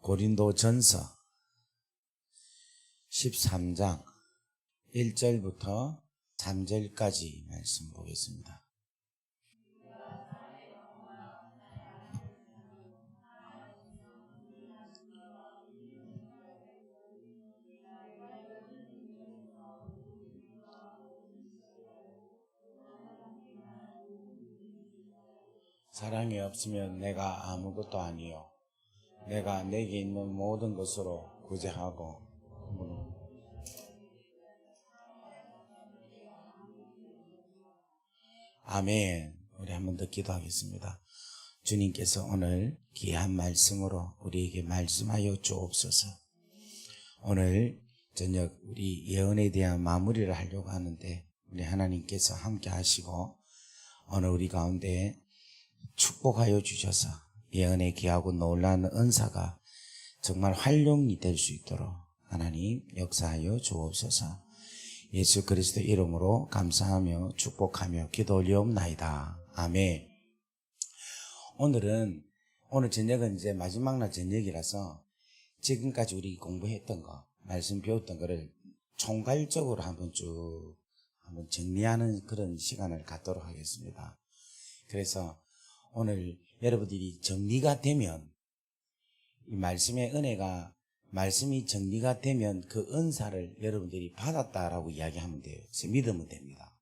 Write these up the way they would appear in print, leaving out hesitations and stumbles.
고린도전서 13장 1절부터 3절까지 말씀 보겠습니다. 사랑이 없으면 내가 아무것도 아니요 내가 내게 있는 모든 것으로 구제하고 아멘. 우리 한 번 더 기도하겠습니다. 주님께서 오늘 귀한 말씀으로 우리에게 말씀하여 주옵소서. 오늘 저녁 우리 예언에 대한 마무리를 하려고 하는데 우리 하나님께서 함께 하시고 오늘 우리 가운데 축복하여 주셔서 예언의 귀하고 놀라운 은사가 정말 활용이 될 수 있도록 하나님 역사하여 주옵소서. 예수 그리스도 이름으로 감사하며 축복하며 기도 올리옵나이다. 아멘. 오늘 저녁은 이제 마지막 날 저녁이라서 지금까지 우리 공부했던 거, 말씀 배웠던 거를 총괄적으로 한번 정리하는 그런 시간을 갖도록 하겠습니다. 그래서 오늘 여러분들이 정리가 되면 이 말씀의 은혜가 말씀이 정리가 되면 그 은사를 여러분들이 받았다라고 이야기하면 돼요. 믿으면 됩니다.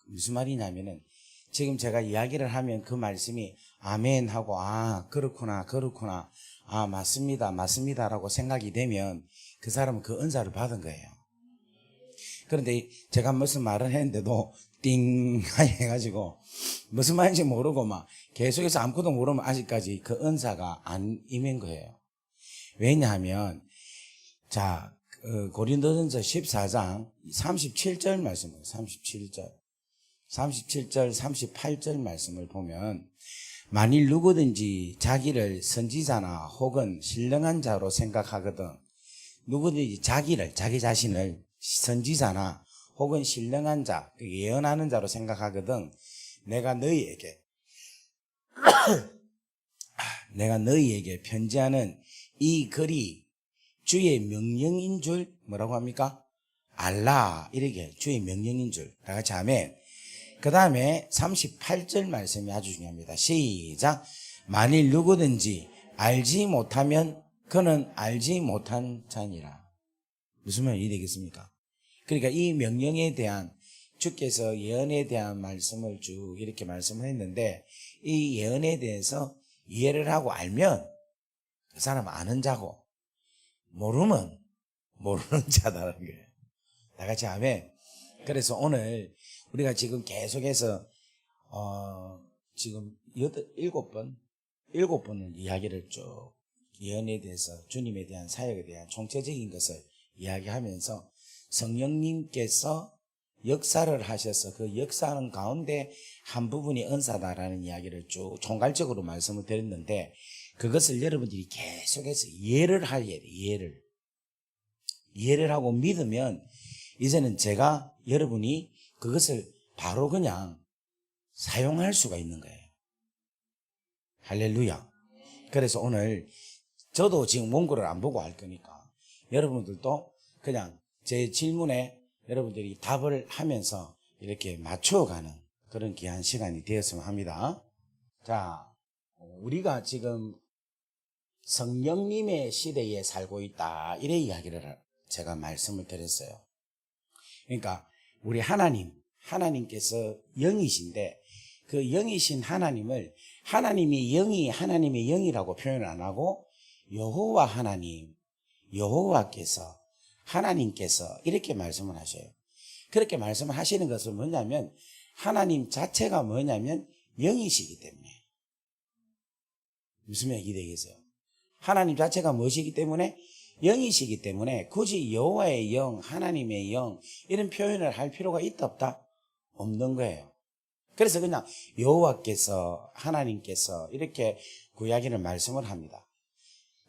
무슨 말이냐면은 지금 제가 이야기를 하면 그 말씀이 아멘 하고 그렇구나 맞습니다 라고 생각이 되면 그 사람은 그 은사를 받은 거예요. 그런데 제가 무슨 말을 했는데도 띵 해가지고 무슨 말인지 모르고 막 계속해서 아무것도 모르면 아직까지 그 은사가 안 임한 거예요. 왜냐하면 고린도전서 14장 37절 말씀을 37절 38절 말씀을 보면 만일 누구든지 자기를 선지자나 혹은 신령한 자로 생각하거든 누구든지 자기 자신을 선지자나 혹은 신령한 자, 예언하는 자로 생각하거든 내가 너희에게 편지하는 이 글이 주의 명령인 줄 뭐라고 합니까? 알라 이렇게 주의 명령인 줄. 다 같이 아멘. 그 다음에 38절 말씀이 아주 중요합니다. 시작. 만일 누구든지 알지 못하면 그는 알지 못한 자니라. 무슨 말이 되겠습니까? 그러니까 이 명령에 대한 주께서 예언에 대한 말씀을 쭉 이렇게 말씀을 했는데 이 예언에 대해서 이해를 하고 알면 그 사람은 아는 자고 모르면 모르는 자다라는 거예요. 다 같이 아멘. 그래서 오늘 우리가 지금 계속해서 지금 7번을 이야기를 쭉 예언에 대해서 주님에 대한 사역에 대한 총체적인 것을 이야기하면서 성령님께서 역사를 하셔서 그 역사하는 가운데 한 부분이 은사다라는 이야기를 쭉 총괄적으로 말씀을 드렸는데 그것을 여러분들이 계속해서 이해를 해야 돼요. 이해를 하고 믿으면 이제는 여러분이 그것을 바로 그냥 사용할 수가 있는 거예요. 할렐루야. 그래서 오늘 저도 지금 원고를 안 보고 할 거니까 여러분들도 그냥 제 질문에 여러분들이 답을 하면서 이렇게 맞춰가는 그런 귀한 시간이 되었으면 합니다. 자, 우리가 지금 성령님의 시대에 살고 있다 이래 이야기를 제가 말씀을 드렸어요. 그러니까 우리 하나님께서 영이신데 그 영이신 하나님을 하나님이 영이 하나님의 영이라고 표현 안 하고 여호와 하나님, 여호와께서 하나님께서 이렇게 말씀을 하셔요. 그렇게 말씀을 하시는 것은 뭐냐면 하나님 자체가 뭐냐면 영이시기 때문에. 무슨 얘기 되겠어요? 하나님 자체가 무엇이기 때문에? 영이시기 때문에 굳이 여호와의 영, 하나님의 영 이런 표현을 할 필요가 있다 없다? 없는 거예요. 그래서 그냥 여호와께서 하나님께서 이렇게 구약에는 말씀을 합니다.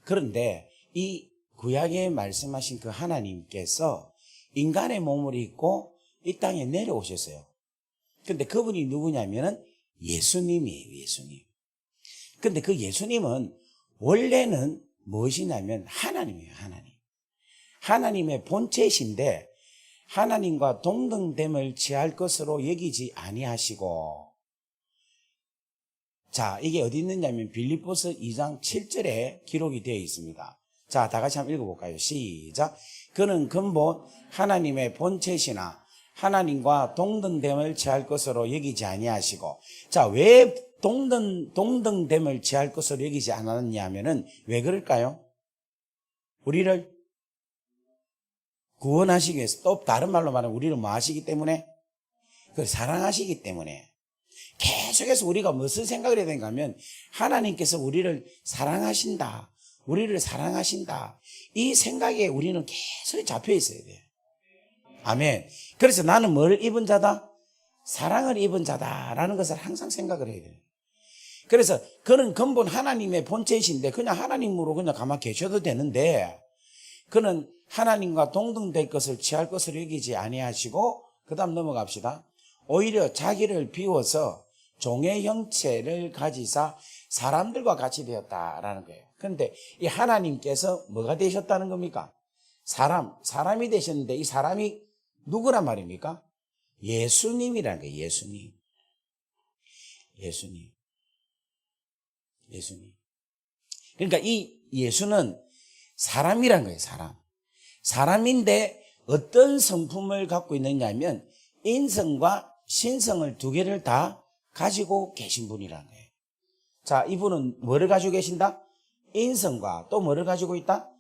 그런데 이 구약에 말씀하신 그 하나님께서 인간의 몸을 입고 이 땅에 내려오셨어요. 근데 그분이 누구냐면은 예수님이에요. 예수님. 근데 그 예수님은 원래는 무엇이냐면 하나님이에요. 하나님의 본체이신데 하나님과 동등됨을 취할 것으로 여기지 아니하시고, 자, 이게 어디 있느냐면 빌립보서 2장 7절에 기록이 되어 있습니다. 자, 다 같이 한번 읽어볼까요? 시작. 그는 근본 하나님의 본체시나 하나님과 동등됨을 취할 것으로 여기지 아니하시고, 자, 왜 동등됨을 취할 것으로 여기지 않았냐면은 왜 그럴까요? 우리를 구원하시기 위해서, 또 다른 말로 말하면 우리를 뭐 하시기 때문에? 사랑하시기 때문에. 계속해서 우리가 무슨 생각을 해야 되는가 하면 하나님께서 우리를 사랑하신다. 우리를 사랑하신다. 이 생각에 우리는 계속 잡혀 있어야 돼요. 아멘. 그래서 나는 뭘 입은 자다? 사랑을 입은 자다라는 것을 항상 생각을 해야 돼요. 그래서 그는 근본 하나님의 본체이신데 그냥 하나님으로 그냥 가만히 계셔도 되는데, 그는 하나님과 동등될 것을 취할 것을 여기지 아니하시고, 그 다음 넘어갑시다. 오히려 자기를 비워서 종의 형체를 가지사 사람들과 같이 되었다라는 거예요. 그런데 이 하나님께서 뭐가 되셨다는 겁니까? 사람이 되셨는데 이 사람이 누구란 말입니까? 예수님이라는 거예요. 예수님. 그러니까 이 예수는 사람이란 거예요. 사람인데 어떤 성품을 갖고 있느냐면 인성과 신성을 두 개를 다 가지고 계신 분이라는 거예요. 자, 이분은 뭐를 가지고 계신다? 인성과 또 뭐를 가지고 있다?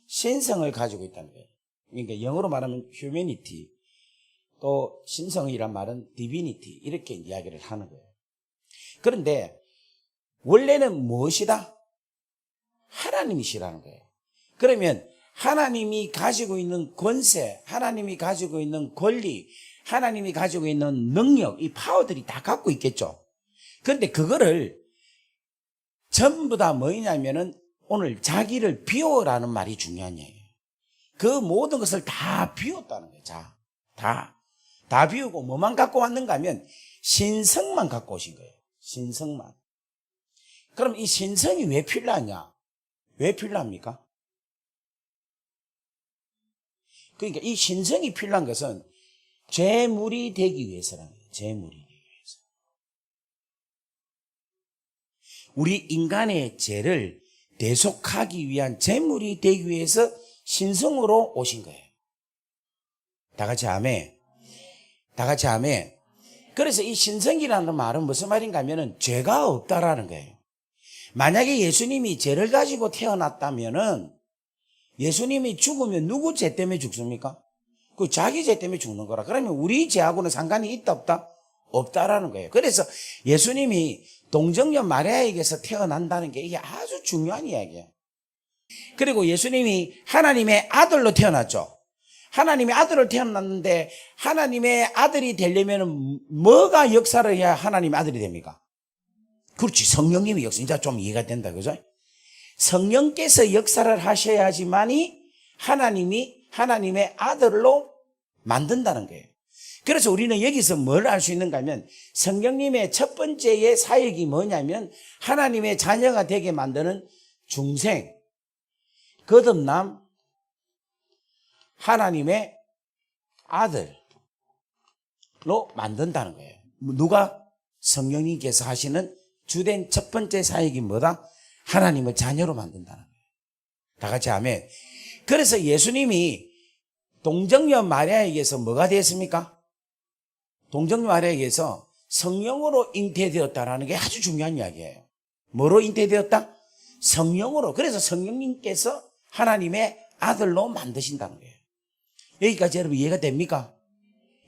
신성을 가지고 있다는 거예요. 그러니까 영어로 말하면 humanity, 또 신성이란 말은 divinity, 이렇게 이야기를 하는 거예요. 그런데 원래는 무엇이다? 하나님이시라는 거예요. 그러면 하나님이 가지고 있는 권세, 하나님이 가지고 있는 권리, 하나님이 가지고 있는 능력, 이 파워들이 다 갖고 있겠죠. 그런데 그거를 전부 다 뭐냐면은 오늘 자기를 비워라는 말이 중요한 얘기예요. 그 모든 것을 다 비웠다는 거예요. 다 비우고 뭐만 갖고 왔는가 하면 신성만 갖고 오신 거예요. 신성만. 그럼 이 신성이 왜 필요하냐? 왜 필요합니까? 그러니까 이 신성이 필요한 것은 제물이 되기 위해서라는 거예요. 제물이 되기 위해서. 우리 인간의 죄를 대속하기 위한 제물이 되기 위해서 신성으로 오신 거예요. 다 같이 아멘. 다 같이 아멘. 그래서 이 신성이라는 말은 무슨 말인가 하면은 죄가 없다라는 거예요. 만약에 예수님이 죄를 가지고 태어났다면은 예수님이 죽으면 누구 죄 때문에 죽습니까? 그 자기 죄 때문에 죽는 거라. 그러면 우리 죄하고는 상관이 있다 없다? 없다라는 거예요. 그래서 예수님이 동정녀 마리아에게서 태어난다는 게 이게 아주 중요한 이야기예요. 그리고 예수님이 하나님의 아들로 태어났죠. 하나님의 아들로 태어났는데 하나님의 아들이 되려면 뭐가 역사를 해야 하나님의 아들이 됩니까? 그렇지, 성령님이 역사. 이제 좀 이해가 된다, 그죠? 성령께서 역사를 하셔야지만이 하나님의 아들로 만든다는 거예요. 그래서 우리는 여기서 뭘 알 수 있는가 하면 성령님의 첫 번째의 사역이 뭐냐면 하나님의 자녀가 되게 만드는 중생, 거듭남, 하나님의 아들로 만든다는 거예요. 누가? 성령님께서 하시는 주된 첫 번째 사역이 뭐다? 하나님을 자녀로 만든다는 거예요. 다 같이 아멘. 그래서 예수님이 동정녀 마리아에게서 뭐가 되었습니까? 동정녀 마리아에게서 성령으로 잉태되었다라는 게 아주 중요한 이야기예요. 뭐로 잉태되었다? 성령으로. 그래서 성령님께서 하나님의 아들로 만드신다는 거예요. 여기까지 여러분 이해가 됩니까?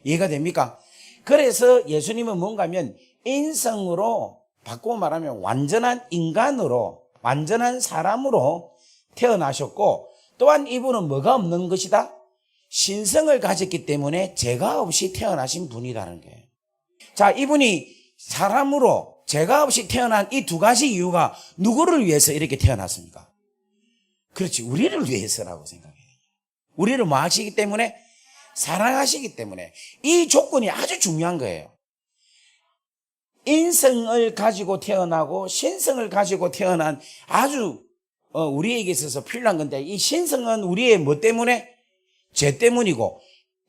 이해가 됩니까? 그래서 예수님은 뭔가 하면 인성으로, 바꾸고 말하면 완전한 인간으로, 완전한 사람으로 태어나셨고, 또한 이분은 뭐가 없는 것이다? 신성을 가졌기 때문에 죄가 없이 태어나신 분이라는 거예요. 자, 이분이 사람으로 죄가 없이 태어난 이 두 가지 이유가 누구를 위해서 이렇게 태어났습니까? 그렇지, 우리를 위해서라고 생각해요. 우리를 뭐 하시기 때문에? 사랑하시기 때문에. 이 조건이 아주 중요한 거예요. 인성을 가지고 태어나고 신성을 가지고 태어난 아주 우리에게 있어서 필요한 건데, 이 신성은 우리의 뭐 때문에? 죄 때문이고,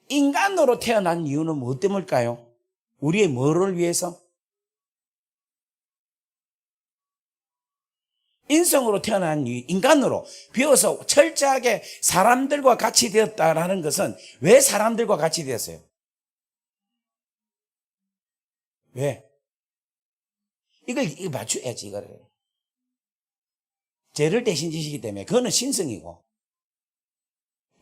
인간으로 태어난 이유는 뭐 때문일까요? 우리의 뭐를 위해서? 인성으로 태어난 이유, 인간으로 비어서 철저하게 사람들과 같이 되었다라는 것은 왜 사람들과 같이 되었어요? 왜? 이거 맞춰야지, 이거를. 죄를 대신 지시기 때문에, 그거는 신성이고,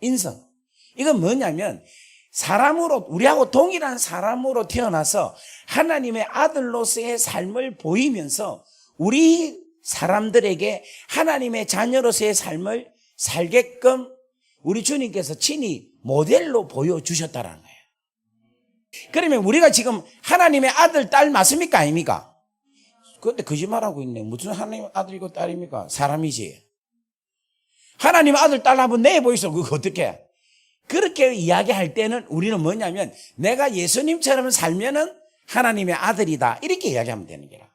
인성. 이건 뭐냐면, 사람으로, 우리하고 동일한 사람으로 태어나서 하나님의 아들로서의 삶을 보이면서 우리 사람들에게 하나님의 자녀로서의 삶을 살게끔 우리 주님께서 친히 모델로 보여주셨다는 거예요. 그러면 우리가 지금 하나님의 아들, 딸 맞습니까? 아닙니까? 그런데 거짓말하고 있네. 무슨 하나님의 아들이고 딸입니까? 사람이지. 하나님의 아들, 딸 한번 내보이소. 그거 어떻게? 그렇게 이야기할 때는 우리는 뭐냐면 내가 예수님처럼 살면은 하나님의 아들이다. 이렇게 이야기하면 되는 거야.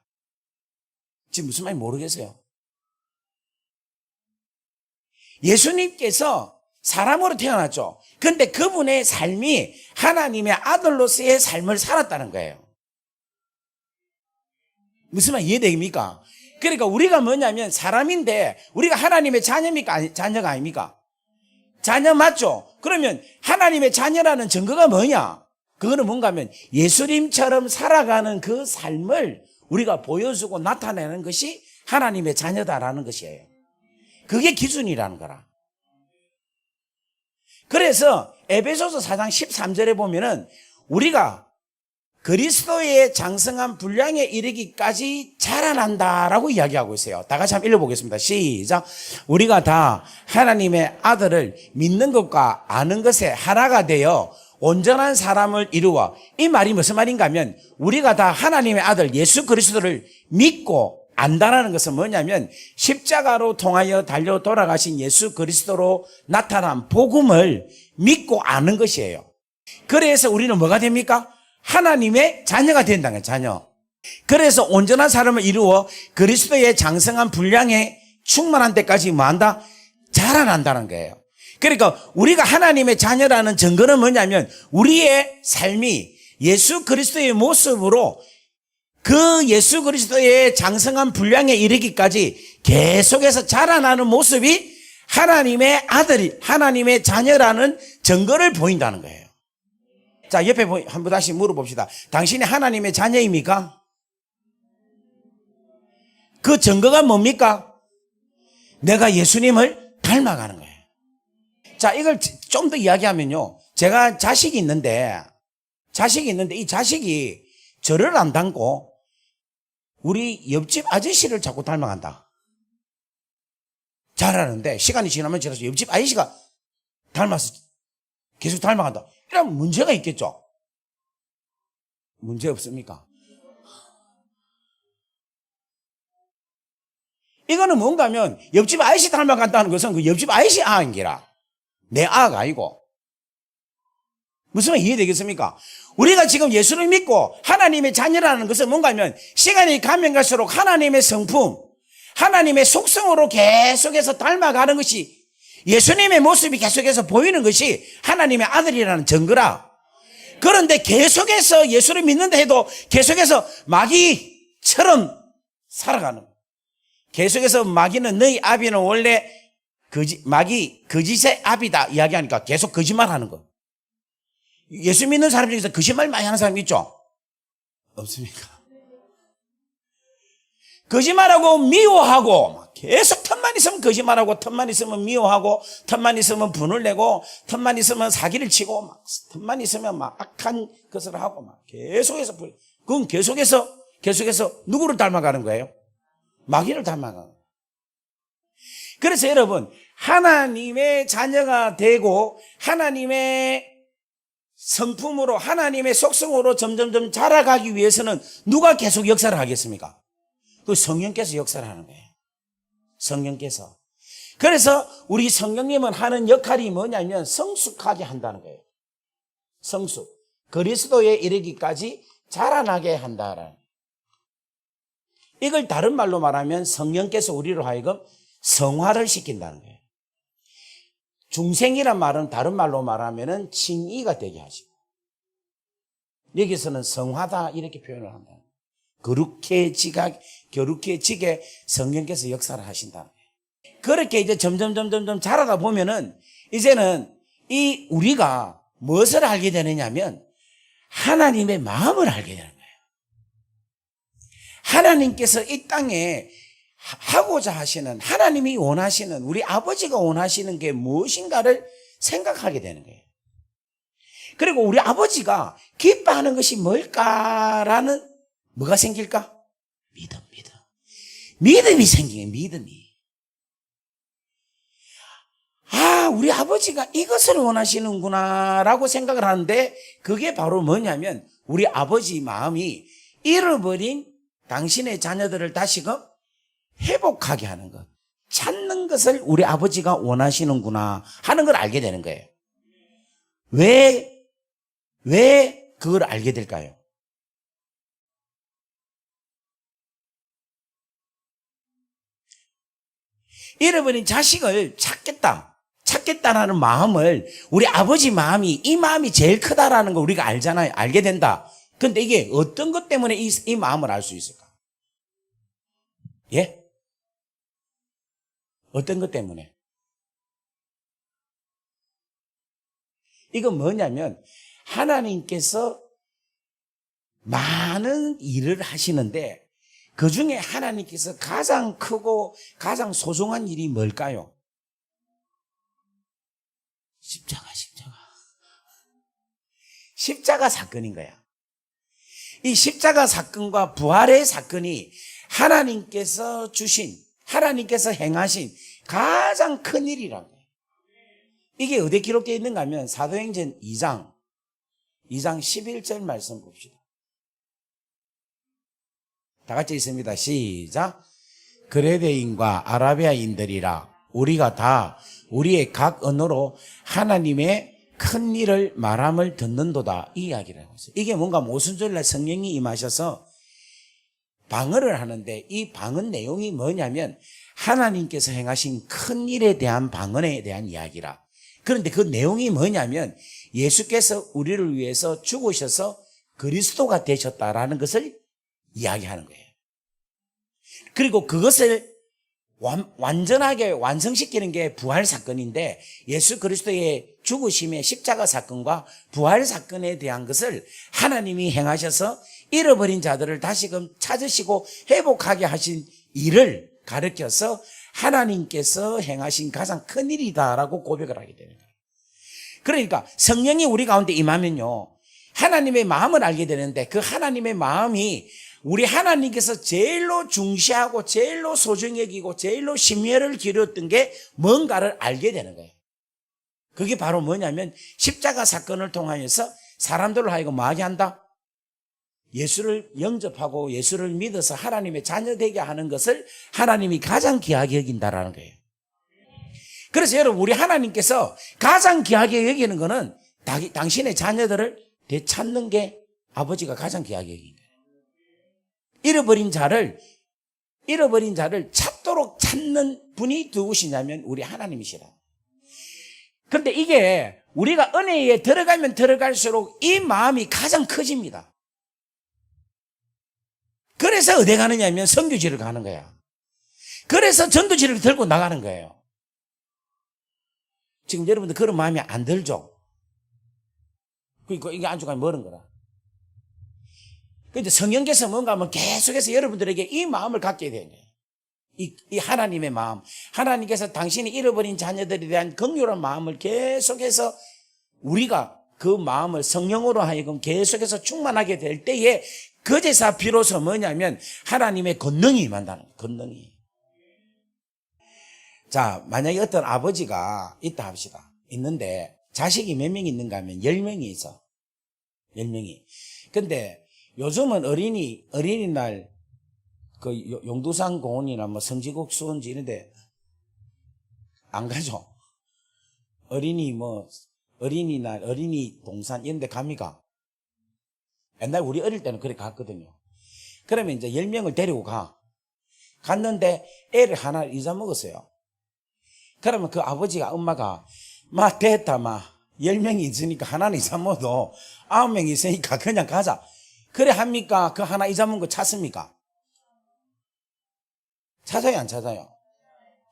지금 무슨 말인지 모르겠어요. 예수님께서 사람으로 태어났죠. 그런데 그분의 삶이 하나님의 아들로서의 삶을 살았다는 거예요. 무슨 말 이해됩니까? 그러니까 우리가 뭐냐면 사람인데 우리가 하나님의 자녀입니까? 자녀가 아닙니까? 자녀 맞죠? 그러면 하나님의 자녀라는 증거가 뭐냐? 그거는 뭔가 하면 예수님처럼 살아가는 그 삶을 우리가 보여주고 나타내는 것이 하나님의 자녀다라는 것이에요. 그게 기준이라는 거라. 그래서 에베소서 4장 13절에 보면은 우리가 그리스도의 장성한 분량에 이르기까지 자라난다라고 이야기하고 있어요. 다 같이 한번 읽어보겠습니다. 시작. 우리가 다 하나님의 아들을 믿는 것과 아는 것에 하나가 되어 온전한 사람을 이루어, 이 말이 무슨 말인가 하면 우리가 다 하나님의 아들 예수 그리스도를 믿고 안다라는 것은 뭐냐면 십자가로 통하여 달려 돌아가신 예수 그리스도로 나타난 복음을 믿고 아는 것이에요. 그래서 우리는 뭐가 됩니까? 하나님의 자녀가 된다는 거예요. 자녀. 그래서 온전한 사람을 이루어 그리스도의 장성한 분량에 충만한 데까지 뭐한다? 자라난다는 거예요. 그러니까 우리가 하나님의 자녀라는 증거는 뭐냐면 우리의 삶이 예수 그리스도의 모습으로 그 예수 그리스도의 장성한 분량에 이르기까지 계속해서 자라나는 모습이 하나님의 아들이, 하나님의 자녀라는 증거를 보인다는 거예요. 자, 옆에 한번 다시 물어봅시다. 당신이 하나님의 자녀입니까? 그 증거가 뭡니까? 내가 예수님을 닮아가는 거예요. 자, 이걸 좀 더 이야기하면요. 제가 자식이 있는데 이 자식이 저를 안 닮고 우리 옆집 아저씨를 자꾸 닮아간다. 잘하는데 시간이 지나면 지나서 옆집 아저씨가 닮아서 계속 닮아간다. 이러면 문제가 있겠죠? 문제 없습니까? 이거는 뭔가 하면 옆집 아저씨 닮아간다는 것은 그 옆집 아저씨 아인 게라. 내 아가 아니고. 무슨 말 이해되겠습니까? 우리가 지금 예수를 믿고 하나님의 자녀라는 것은 뭔가 하면 시간이 가면 갈수록 하나님의 성품, 하나님의 속성으로 계속해서 닮아가는 것이 예수님의 모습이 계속해서 보이는 것이 하나님의 아들이라는 증거라. 그런데 계속해서 예수를 믿는다 해도 계속해서 마귀처럼 살아가는 거야. 계속해서 마귀는 너희 아비는 원래 마귀 거짓의 아비다 이야기하니까 계속 거짓말하는 거. 예수 믿는 사람 중에서 거짓말 많이 하는 사람 있죠? 없습니까? 거짓말하고 미워하고 계속 틈만 있으면 거짓말하고 틈만 있으면 미워하고 틈만 있으면 분을 내고 틈만 있으면 사기를 치고 막 틈만 있으면 막 악한 것을 하고 막 계속해서 그건 계속해서 누구를 닮아가는 거예요? 마귀를 닮아가는 거예요. 그래서 여러분 하나님의 자녀가 되고 하나님의 성품으로 하나님의 속성으로 점점점 자라가기 위해서는 누가 계속 역사를 하겠습니까? 그 성령께서 역사를 하는 거예요. 성령께서. 그래서 우리 성령님은 하는 역할이 뭐냐면 성숙하게 한다는 거예요. 성숙. 그리스도에 이르기까지 자라나게 한다라는. 이걸 다른 말로 말하면 성령께서 우리로 하여금 성화를 시킨다는 거예요. 중생이란 말은 다른 말로 말하면은 칭의가 되게 하시고, 여기서는 성화다 이렇게 표현을 한다. 거룩해지게 성령께서 역사를 하신다는 거예요. 그렇게 이제 점점 자라다 보면은 이제는 우리가 무엇을 알게 되느냐면 하나님의 마음을 알게 되는 거예요. 하나님께서 이 땅에 하고자 하시는, 하나님이 원하시는, 우리 아버지가 원하시는 게 무엇인가를 생각하게 되는 거예요. 그리고 우리 아버지가 기뻐하는 것이 뭘까라는, 뭐가 생길까? 믿음이 생기게, 믿음이. 우리 아버지가 이것을 원하시는구나라고 생각을 하는데, 그게 바로 뭐냐면 우리 아버지 마음이 잃어버린 당신의 자녀들을 다시금 회복하게 하는 것, 찾는 것을 우리 아버지가 원하시는구나 하는 걸 알게 되는 거예요. 왜 그걸 알게 될까요? 잃어버린 자식을 찾겠다라는 마음을, 우리 아버지 마음이, 이 마음이 제일 크다라는 걸 우리가 알잖아요. 알게 된다. 근데 이게 어떤 것 때문에 이 마음을 알 수 있을까? 예? 어떤 것 때문에? 이건 뭐냐면 하나님께서 많은 일을 하시는데 그 중에 하나님께서 가장 크고 가장 소중한 일이 뭘까요? 십자가 사건인 거야. 이 십자가 사건과 부활의 사건이 하나님께서 행하신 가장 큰 일이라고. 이게 어디에 기록되어 있는가 하면 사도행전 2장 11절 말씀 봅시다. 다 같이 있습니다. 시작. 그레데인과 아라비아인들이라 우리가 다 우리의 각 언어로 하나님의 큰 일을 말함을 듣는도다, 이 이야기를 하고 있어요. 이게 뭔가 모순절날 성령이 임하셔서 방언을 하는데, 이 방언 내용이 뭐냐면 하나님께서 행하신 큰 일에 대한 방언에 대한 이야기라. 그런데 그 내용이 뭐냐면 예수께서 우리를 위해서 죽으셔서 그리스도가 되셨다라는 것을 이야기하는 거예요. 그리고 그것을 완전하게 완성시키는 게 부활 사건인데, 예수 그리스도의 죽으심의 십자가 사건과 부활 사건에 대한 것을 하나님이 행하셔서 잃어버린 자들을 다시금 찾으시고 회복하게 하신 일을 가르쳐서 하나님께서 행하신 가장 큰 일이다라고 고백을 하게 되는 거예요. 그러니까 성령이 우리 가운데 임하면요, 하나님의 마음을 알게 되는데, 그 하나님의 마음이 우리 하나님께서 제일로 중시하고 제일로 소중히 여기고 제일로 심혈을 기울였던 게 뭔가를 알게 되는 거예요. 그게 바로 뭐냐면 십자가 사건을 통하여서 사람들을 하여금 뭐하게 한다? 예수를 영접하고 예수를 믿어서 하나님의 자녀 되게 하는 것을 하나님이 가장 귀하게 여긴다라는 거예요. 그래서 여러분, 우리 하나님께서 가장 귀하게 여기는 거는 당신의 자녀들을 되찾는 게 아버지가 가장 귀하게 여긴 거예요. 잃어버린 자를 찾도록 찾는 분이 누구시냐면 우리 하나님이시라. 그런데 이게 우리가 은혜에 들어가면 들어갈수록 이 마음이 가장 커집니다. 그래서 어디 가느냐 하면 선교지를 가는 거야. 그래서 전도지를 들고 나가는 거예요. 지금 여러분들 그런 마음이 안 들죠? 그러니까 이게 안주가 멀은 거라. 그런데 성령께서 뭔가 하면 계속해서 여러분들에게 이 마음을 갖게 되는 거예요. 이 하나님의 마음. 하나님께서 당신이 잃어버린 자녀들에 대한 긍휼한 마음을 계속해서 우리가 그 마음을 성령으로 하여금 계속해서 충만하게 될 때에 그제서 비로소 뭐냐면 하나님의 권능이 임한다는 거예요. 권능이. 자, 만약에 어떤 아버지가 있다 합시다. 있는데 자식이 몇 명 있는가 하면 10명이 있어. 10명이. 근데 요즘은 어린이날 그 용두산 공원이나 뭐 성지국 수원지 이런데 안 가죠. 어린이날 어린이 동산 이런 데 갑니까? 옛날 우리 어릴 때는 그렇게 갔거든요. 그러면 이제 10명을 데리고 갔는데 애를 하나 잊어먹었어요. 그러면 그 아버지가 엄마가 막 됐다 막 10명이 있으니까 하나는 이사모도 9명이 있으니까 그냥 가자. 그래 합니까? 그 하나 이사모인 거 찾습니까? 찾아요 안 찾아요?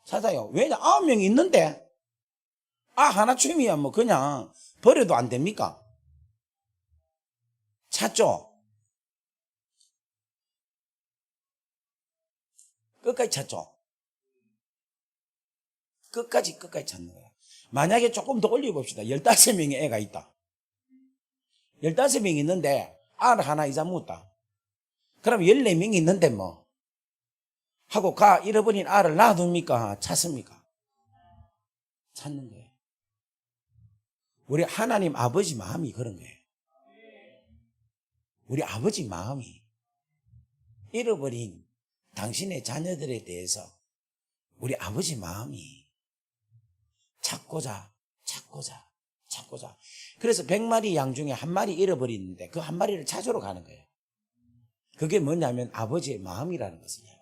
찾아요. 왜냐? 9명이 있는데 하나 춤이야 뭐 그냥 버려도 안 됩니까? 찾죠? 끝까지 찾죠? 끝까지 찾는 거야. 만약에 조금 더 올려봅시다. 15명의 애가 있다. 15명이 있는데 알 하나 잊어먹었다. 그럼 14명이 있는데 뭐 하고 잃어버린 알을 놔둡니까? 찾습니까? 찾는 거예요. 우리 하나님 아버지 마음이 그런 거예요. 우리 아버지 마음이 잃어버린 당신의 자녀들에 대해서 우리 아버지 마음이 찾고자. 그래서 100마리 양 중에 한 마리 잃어버리는데 그 한 마리를 찾으러 가는 거예요. 그게 뭐냐면 아버지의 마음이라는 것이냐.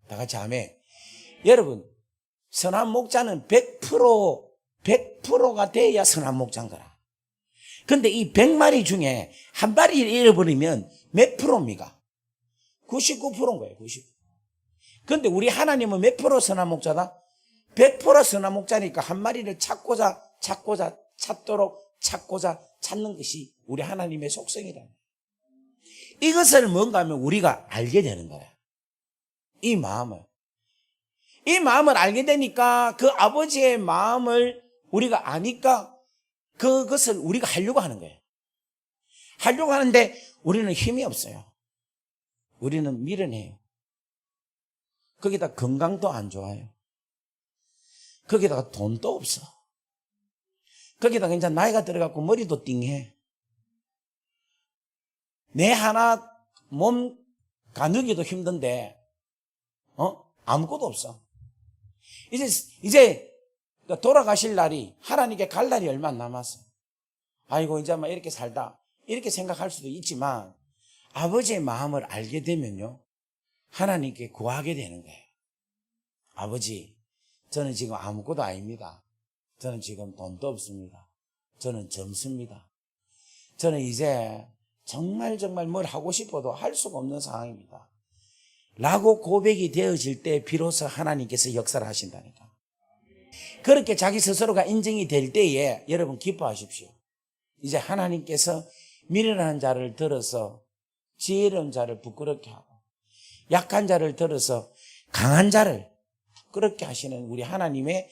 다 같이 아멘. 여러분, 선한 목자는 100%가 돼야 선한 목자인 거라. 근데 이 100마리 중에 한 마리를 잃어버리면 몇 프로입니까? 99%인 거예요, 99%. 근데 우리 하나님은 몇 프로 선한 목자다? 100% 선한 목자니까 한 마리를 찾고자 찾는 것이 우리 하나님의 속성이다. 이것을 뭔가 하면 우리가 알게 되는 거야. 이 마음을 알게 되니까 그 아버지의 마음을 우리가 아니까 그것을 우리가 하려고 하는 거예요. 하려고 하는데 우리는 힘이 없어요. 우리는 미련해요. 거기다 건강도 안 좋아요. 거기다가 돈도 없어. 거기다가 이제 나이가 들어갖고 머리도 띵해. 내 하나 몸 가누기도 힘든데 아무것도 없어. 이제 돌아가실 날이 하나님께 갈 날이 얼마 안 남았어. 아이고 이제 막 이렇게 살다 이렇게 생각할 수도 있지만 아버지의 마음을 알게 되면요 하나님께 구하게 되는 거예요. 아버지, 저는 지금 아무것도 아닙니다. 저는 지금 돈도 없습니다. 저는 젊습니다. 저는 이제 정말 뭘 하고 싶어도 할 수가 없는 상황입니다. 라고 고백이 되어질 때 비로소 하나님께서 역사를 하신다니까. 그렇게 자기 스스로가 인정이 될 때에 여러분 기뻐하십시오. 이제 하나님께서 미련한 자를 들어서 지혜로운 자를 부끄럽게 하고 약한 자를 들어서 강한 자를 부끄럽게 하시는 우리 하나님의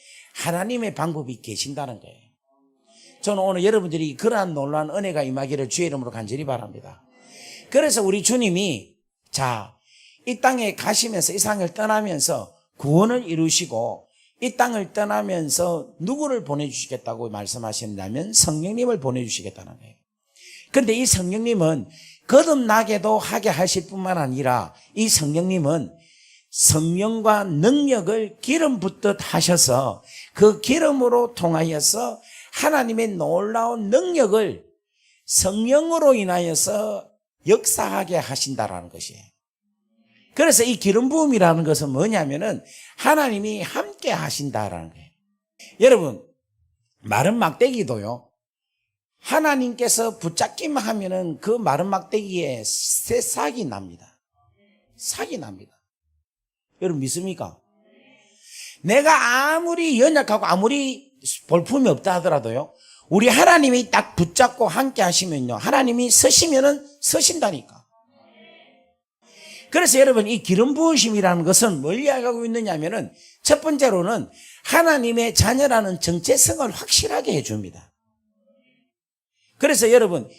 방법이 계신다는 거예요. 저는 오늘 여러분들이 그러한 놀라운 은혜가 임하기를 주의 이름으로 간절히 바랍니다. 그래서 우리 주님이 이 땅에 가시면서 이 세상을 떠나면서 구원을 이루시고 이 땅을 떠나면서 누구를 보내주시겠다고 말씀하셨냐면 성령님을 보내주시겠다는 거예요. 그런데 이 성령님은 거듭나게도 하게 하실 뿐만 아니라 이 성령님은 성령과 능력을 기름 붓듯 하셔서 그 기름으로 통하여서 하나님의 놀라운 능력을 성령으로 인하여서 역사하게 하신다라는 것이에요. 그래서 이 기름 부음이라는 것은 뭐냐면은 하나님이 함께 하신다라는 거예요. 여러분, 마른 막대기도요, 하나님께서 붙잡기만 하면은 그 마른 막대기에 새싹이 납니다. 싹이 납니다. 여러분 믿습니까? 내가 아무리 연약하고 아무리 볼품이 없다 하더라도요, 우리 하나님이 딱 붙잡고 함께 하시면요, 하나님이 서시면은 서신다니까. 그래서 여러분, 이 기름 부으심이라는 것은 뭘 이야기하고 있느냐 하면은 첫 번째로는 하나님의 자녀라는 정체성을 확실하게 해줍니다. 그래서 여러분,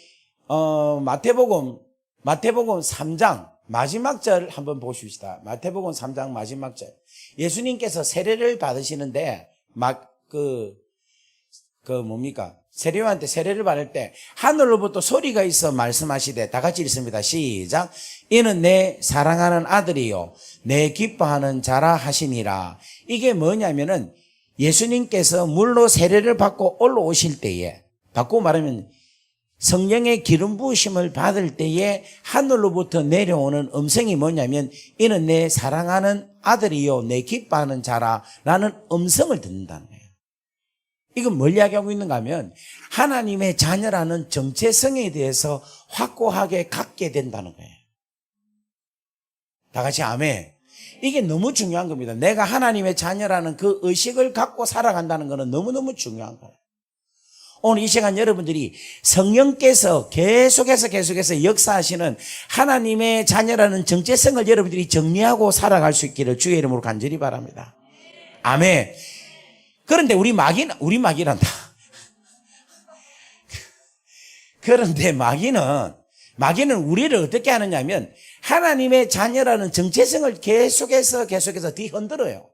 마태복음 3장 마지막 절 한번 보십시다. 마태복음 3장 마지막 절. 예수님께서 세례를 받으시는데 세례요한한테 세례를 받을 때 하늘로부터 소리가 있어 말씀하시되, 다 같이 읽습니다. 시작. 이는 내 사랑하는 아들이요 내 기뻐하는 자라 하시니라. 이게 뭐냐면은 예수님께서 물로 세례를 받고 올라오실 때에, 바꾸고 말하면 성령의 기름 부으심을 받을 때에 하늘로부터 내려오는 음성이 뭐냐면 이는 내 사랑하는 아들이요 내 기뻐하는 자라 라는 음성을 듣는다는 거예요. 이건 뭘 이야기하고 있는가 하면 하나님의 자녀라는 정체성에 대해서 확고하게 갖게 된다는 거예요. 다 같이 아멘. 이게 너무 중요한 겁니다. 내가 하나님의 자녀라는 그 의식을 갖고 살아간다는 것은 너무너무 중요한 거예요. 오늘 이 시간 여러분들이 성령께서 계속해서 역사하시는 하나님의 자녀라는 정체성을 여러분들이 정리하고 살아갈 수 있기를 주의 이름으로 간절히 바랍니다. 아멘. 그런데 우리 마귀란다. 그런데 마귀는 우리를 어떻게 하느냐면 하나님의 자녀라는 정체성을 계속해서 뒤흔들어요.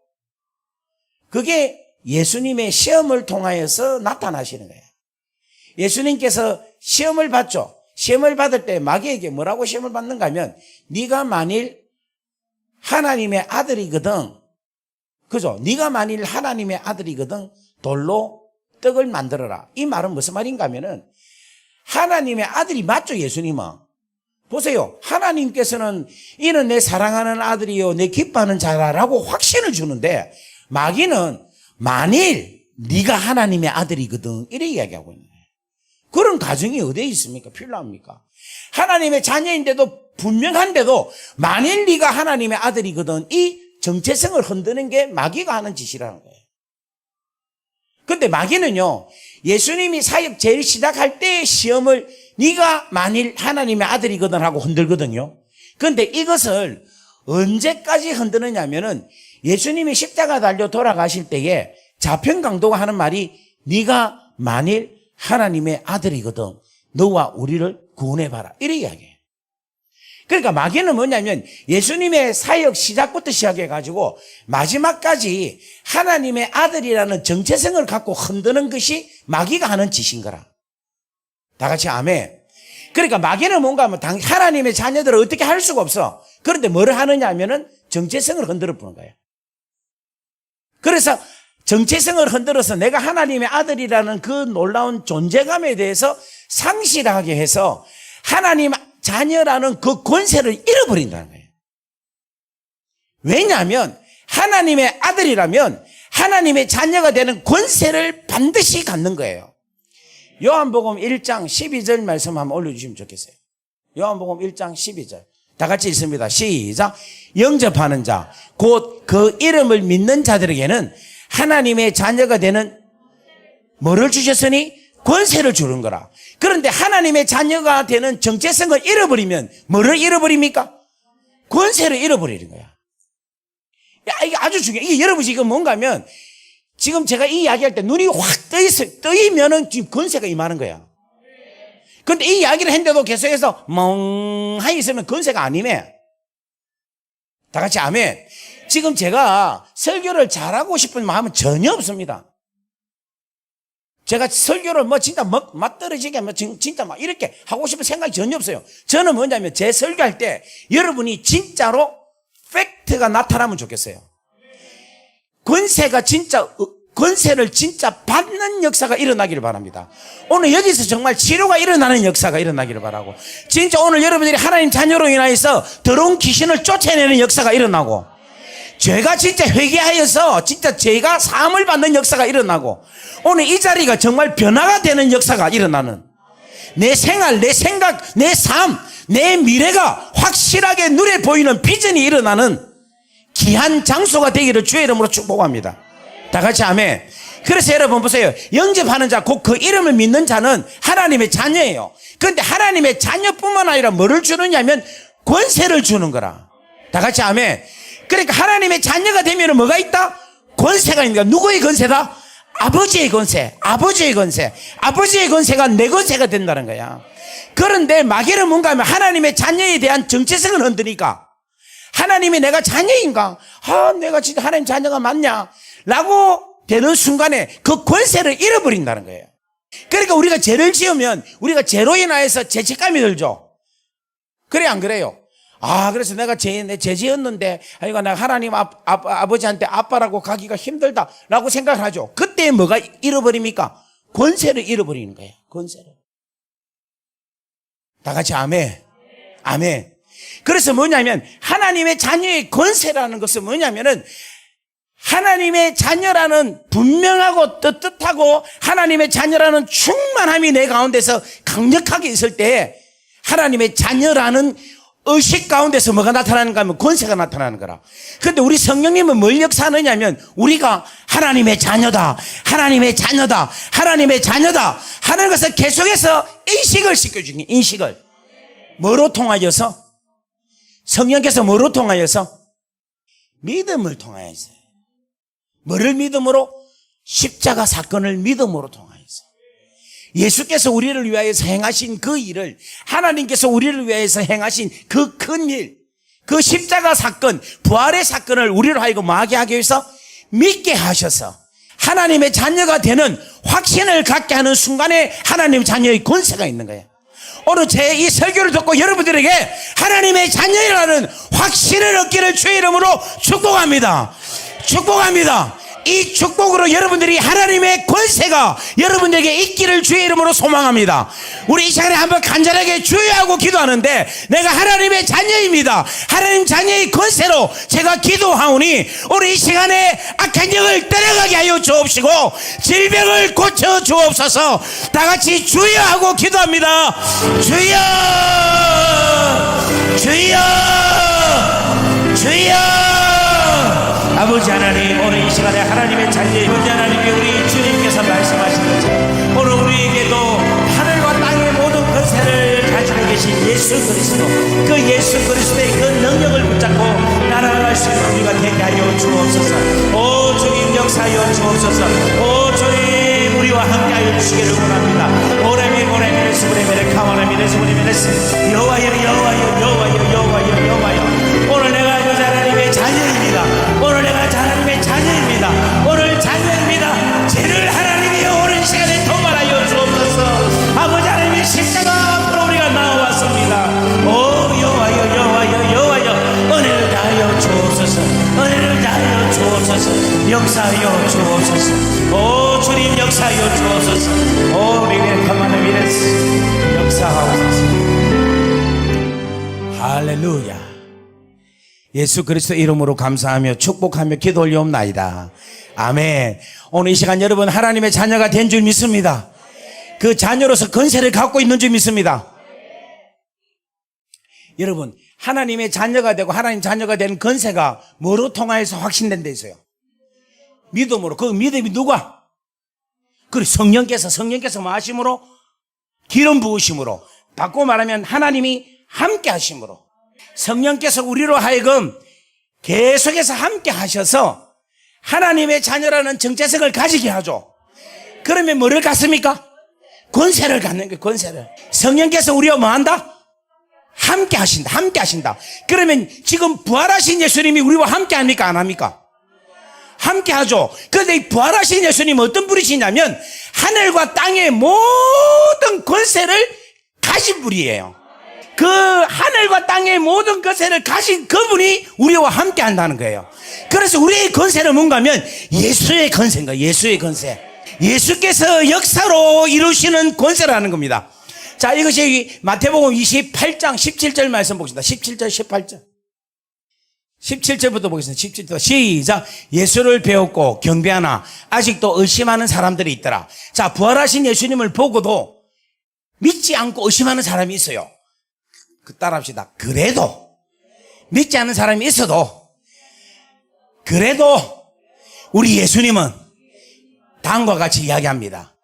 그게 예수님의 시험을 통하여서 나타나시는 거예요. 예수님께서 시험을 받죠. 시험을 받을 때 마귀에게 뭐라고 시험을 받는가 하면 네가 만일 하나님의 아들이거든, 그죠? 네가 만일 하나님의 아들이거든 돌로 떡을 만들어라. 이 말은 무슨 말인가 하면은 하나님의 아들이 맞죠, 예수님은. 보세요. 하나님께서는 이는 내 사랑하는 아들이요 내 기뻐하는 자라라고 확신을 주는데 마귀는 만일 네가 하나님의 아들이거든 이렇게 이야기하고 있는 거예요. 그런 가정이 어디에 있습니까? 필요합니까? 하나님의 자녀인데도 분명한데도 만일 네가 하나님의 아들이거든 이 정체성을 흔드는 게 마귀가 하는 짓이라는 거예요. 근데 마귀는요, 예수님이 사역 제일 시작할 때의 시험을 네가 만일 하나님의 아들이거든 하고 흔들거든요. 그런데 이것을 언제까지 흔드느냐면은 예수님이 십자가 달려 돌아가실 때에 자평강도가 하는 말이 네가 만일 하나님의 아들이거든 너와 우리를 구원해봐라 이렇게 이야기해요. 그러니까 마귀는 뭐냐면 예수님의 사역 시작부터 시작해가지고 마지막까지 하나님의 아들이라는 정체성을 갖고 흔드는 것이 마귀가 하는 짓인 거라. 다 같이 아멘. 그러니까 마귀는 뭔가 하면 하나님의 자녀들을 어떻게 할 수가 없어. 그런데 뭐를 하느냐 하면은 정체성을 흔들어 보는 거예요. 그래서 정체성을 흔들어서 내가 하나님의 아들이라는 그 놀라운 존재감에 대해서 상실하게 해서 하나님 자녀라는 그 권세를 잃어버린다는 거예요. 왜냐하면 하나님의 아들이라면 하나님의 자녀가 되는 권세를 반드시 갖는 거예요. 요한복음 1장 12절 말씀 한번 올려주시면 좋겠어요. 요한복음 1장 12절 다 같이 읽습니다. 시작. 영접하는 자 곧 그 이름을 믿는 자들에게는 하나님의 자녀가 되는 뭐를 주셨으니? 권세를 주는 거라. 그런데 하나님의 자녀가 되는 정체성을 잃어버리면 뭐를 잃어버립니까? 권세를 잃어버리는 거야. 야, 이게 아주 중요해. 이게 여러분 지금 뭔가 하면 지금 제가 이 이야기할 때 눈이 확 뜨이면은 지금 권세가 임하는 거야. 근데 이 이야기를 했는데도 계속해서 멍하니 있으면 권세가 안 임해. 다 같이 아멘. 지금 제가 설교를 잘하고 싶은 마음은 전혀 없습니다. 제가 설교를 진짜 맞떨어지게 진짜 막 이렇게 하고 싶은 생각이 전혀 없어요. 저는 뭐냐면 제 설교할 때 여러분이 진짜로 팩트가 나타나면 좋겠어요. 권세를 진짜 받는 역사가 일어나기를 바랍니다. 오늘 여기서 정말 치료가 일어나는 역사가 일어나기를 바라고, 진짜 오늘 여러분들이 하나님 자녀로 인하여서 더러운 귀신을 쫓아내는 역사가 일어나고, 죄가 진짜 회개하여서 진짜 죄가 사함을 받는 역사가 일어나고, 오늘 이 자리가 정말 변화가 되는 역사가 일어나는, 내 생활, 내 생각, 내 삶, 내 미래가 확실하게 눈에 보이는 비전이 일어나는 귀한 장소가 되기를 주의 이름으로 축복합니다. 다 같이 아멘. 그래서 여러분 보세요. 영접하는 자, 곧 그 이름을 믿는 자는 하나님의 자녀예요. 그런데 하나님의 자녀뿐만 아니라 뭐를 주느냐면 권세를 주는 거라. 다 같이 아멘. 그러니까 하나님의 자녀가 되면 뭐가 있다? 권세가 있는 거야. 누구의 권세다? 아버지의 권세. 아버지의 권세. 아버지의 권세가 내 권세가 된다는 거야. 그런데 마귀는 뭔가 하면 하나님의 자녀에 대한 정체성을 흔드니까, 하나님이 내가 자녀인가? 내가 진짜 하나님 자녀가 맞냐? 라고 되는 순간에 그 권세를 잃어버린다는 거예요. 그러니까 우리가 죄를 지으면 우리가 죄로 인하여서 죄책감이 들죠. 그래 안 그래요? 그래서 내가 죄 지었는데 내가 하나님 아버지한테 아빠라고 가기가 힘들다라고 생각을 하죠. 그때 뭐가 잃어버립니까? 권세를 잃어버리는 거예요. 권세를. 다 같이 아멘. 아멘. 그래서 뭐냐면 하나님의 자녀의 권세라는 것은 뭐냐면은 하나님의 자녀라는 분명하고 떳떳하고 하나님의 자녀라는 충만함이 내 가운데서 강력하게 있을 때 하나님의 자녀라는 의식 가운데서 뭐가 나타나는가 하면 권세가 나타나는 거라. 그런데 우리 성령님은 뭘 역사하느냐면 우리가 하나님의 자녀다, 하나님의 자녀다, 하나님의 자녀다 하는 것을 계속해서 인식을 시켜주는 거예요. 인식을. 뭐로 통하여서? 성령께서 뭐로 통하여서? 믿음을 통하여서. 뭐를 믿음으로? 십자가 사건을 믿음으로 통하여서. 예수께서 우리를 위하여서 행하신 그 일을, 하나님께서 우리를 위하여서 행하신 그 큰 일, 그 십자가 사건, 부활의 사건을 우리로 하여금 뭐하게 하기 위해서? 믿게 하셔서 하나님의 자녀가 되는 확신을 갖게 하는 순간에 하나님의 자녀의 권세가 있는 거예요. 오늘 제 이 설교를 듣고 여러분들에게 하나님의 자녀라는 확신을 얻기를 주의 이름으로 축복합니다. 축복합니다. 이 축복으로 여러분들이 하나님의 권세가 여러분들에게 있기를 주의 이름으로 소망합니다. 우리 이 시간에 한번 간절하게 주여하고 기도하는데 내가 하나님의 자녀입니다. 하나님 자녀의 권세로 제가 기도하오니 우리 이 시간에 악한 영을 떠나가게 하여 주옵시고 질병을 고쳐 주옵소서. 다같이 주여하고 기도합니다. 주여 주여 주여. 아버지 하나님, 오늘 이 시간에 하나님의 자녀 아버지 하나님께 우리 주님께서 말씀하신 것처럼 오늘 우리에게도 하늘과 땅의 모든 권세를 가지고 계신 예수 그리스도, 그 예수 그리스도의 그 능력을 붙잡고 날아갈 수 있는 우리가 되게 하여 주옵소서. 오 주님 역사하여 주옵소서. 오 주님 우리와 함께하여 주시기를 원합니다. 오레미 오레미 스브레메레 카와레미 스브레메레스 여호와여 여호와여 여호와여 여호와여 여호와여. 오늘 내가 그 하나님의 자녀입니다. 오늘 내가 하나님의 자녀입니다. 오늘 자녀입니다. 죄를 하나님이 오는 시간에 도발하여 주옵소서. 아버지 하나님의 십자가 앞으로 우리가 나와왔습니다. 오 여호와여 여호와여 여호와여 은혜를 다하여 주옵소서. 은혜를 다하여 주옵소서. 역사하여 주옵소서. 오 주님 역사하여 주옵소서. 오 우리의 가만히 미래스 역사하옵소서. 할렐루야. 예수 그리스도 이름으로 감사하며 축복하며 기도 올려옵나이다. 아멘. 오늘 이 시간 여러분 하나님의 자녀가 된 줄 믿습니다. 그 자녀로서 권세를 갖고 있는 줄 믿습니다. 여러분 하나님의 자녀가 되고 하나님 자녀가 되는 권세가 뭐로 통하여서 확신된 데 있어요? 믿음으로. 그 믿음이 누가? 그리고 성령께서 뭐 하심으로? 기름 부으심으로. 바꿔 말하면 하나님이 함께 하심으로. 성령께서 우리로 하여금 계속해서 함께 하셔서 하나님의 자녀라는 정체성을 가지게 하죠. 그러면 뭐를 갖습니까? 권세를 갖는 거예요. 권세를. 성령께서 우리와 뭐 한다? 함께 하신다. 함께 하신다. 그러면 지금 부활하신 예수님이 우리와 함께 합니까? 안 합니까? 함께 하죠. 그런데 이 부활하신 예수님 어떤 분이시냐면 하늘과 땅의 모든 권세를 가진 분이에요. 그 하늘과 땅의 모든 권세를 가진 그분이 우리와 함께 한다는 거예요. 그래서 우리의 권세는 뭔가 하면 예수의 권세인 거예요. 예수의 권세. 예수께서 역사로 이루시는 권세라는 겁니다. 자, 이것이 마태복음 28장 17절 말씀 보겠습니다. 17절 18절 17절부터 보겠습니다. 17절 시작. 예수를 배웠고 경배하나 아직도 의심하는 사람들이 있더라. 자, 부활하신 예수님을 보고도 믿지 않고 의심하는 사람이 있어요. 따라합시다. 그래도 믿지 않는 사람이 있어도 그래도 우리 예수님은 다음과 같이 이야기합니다.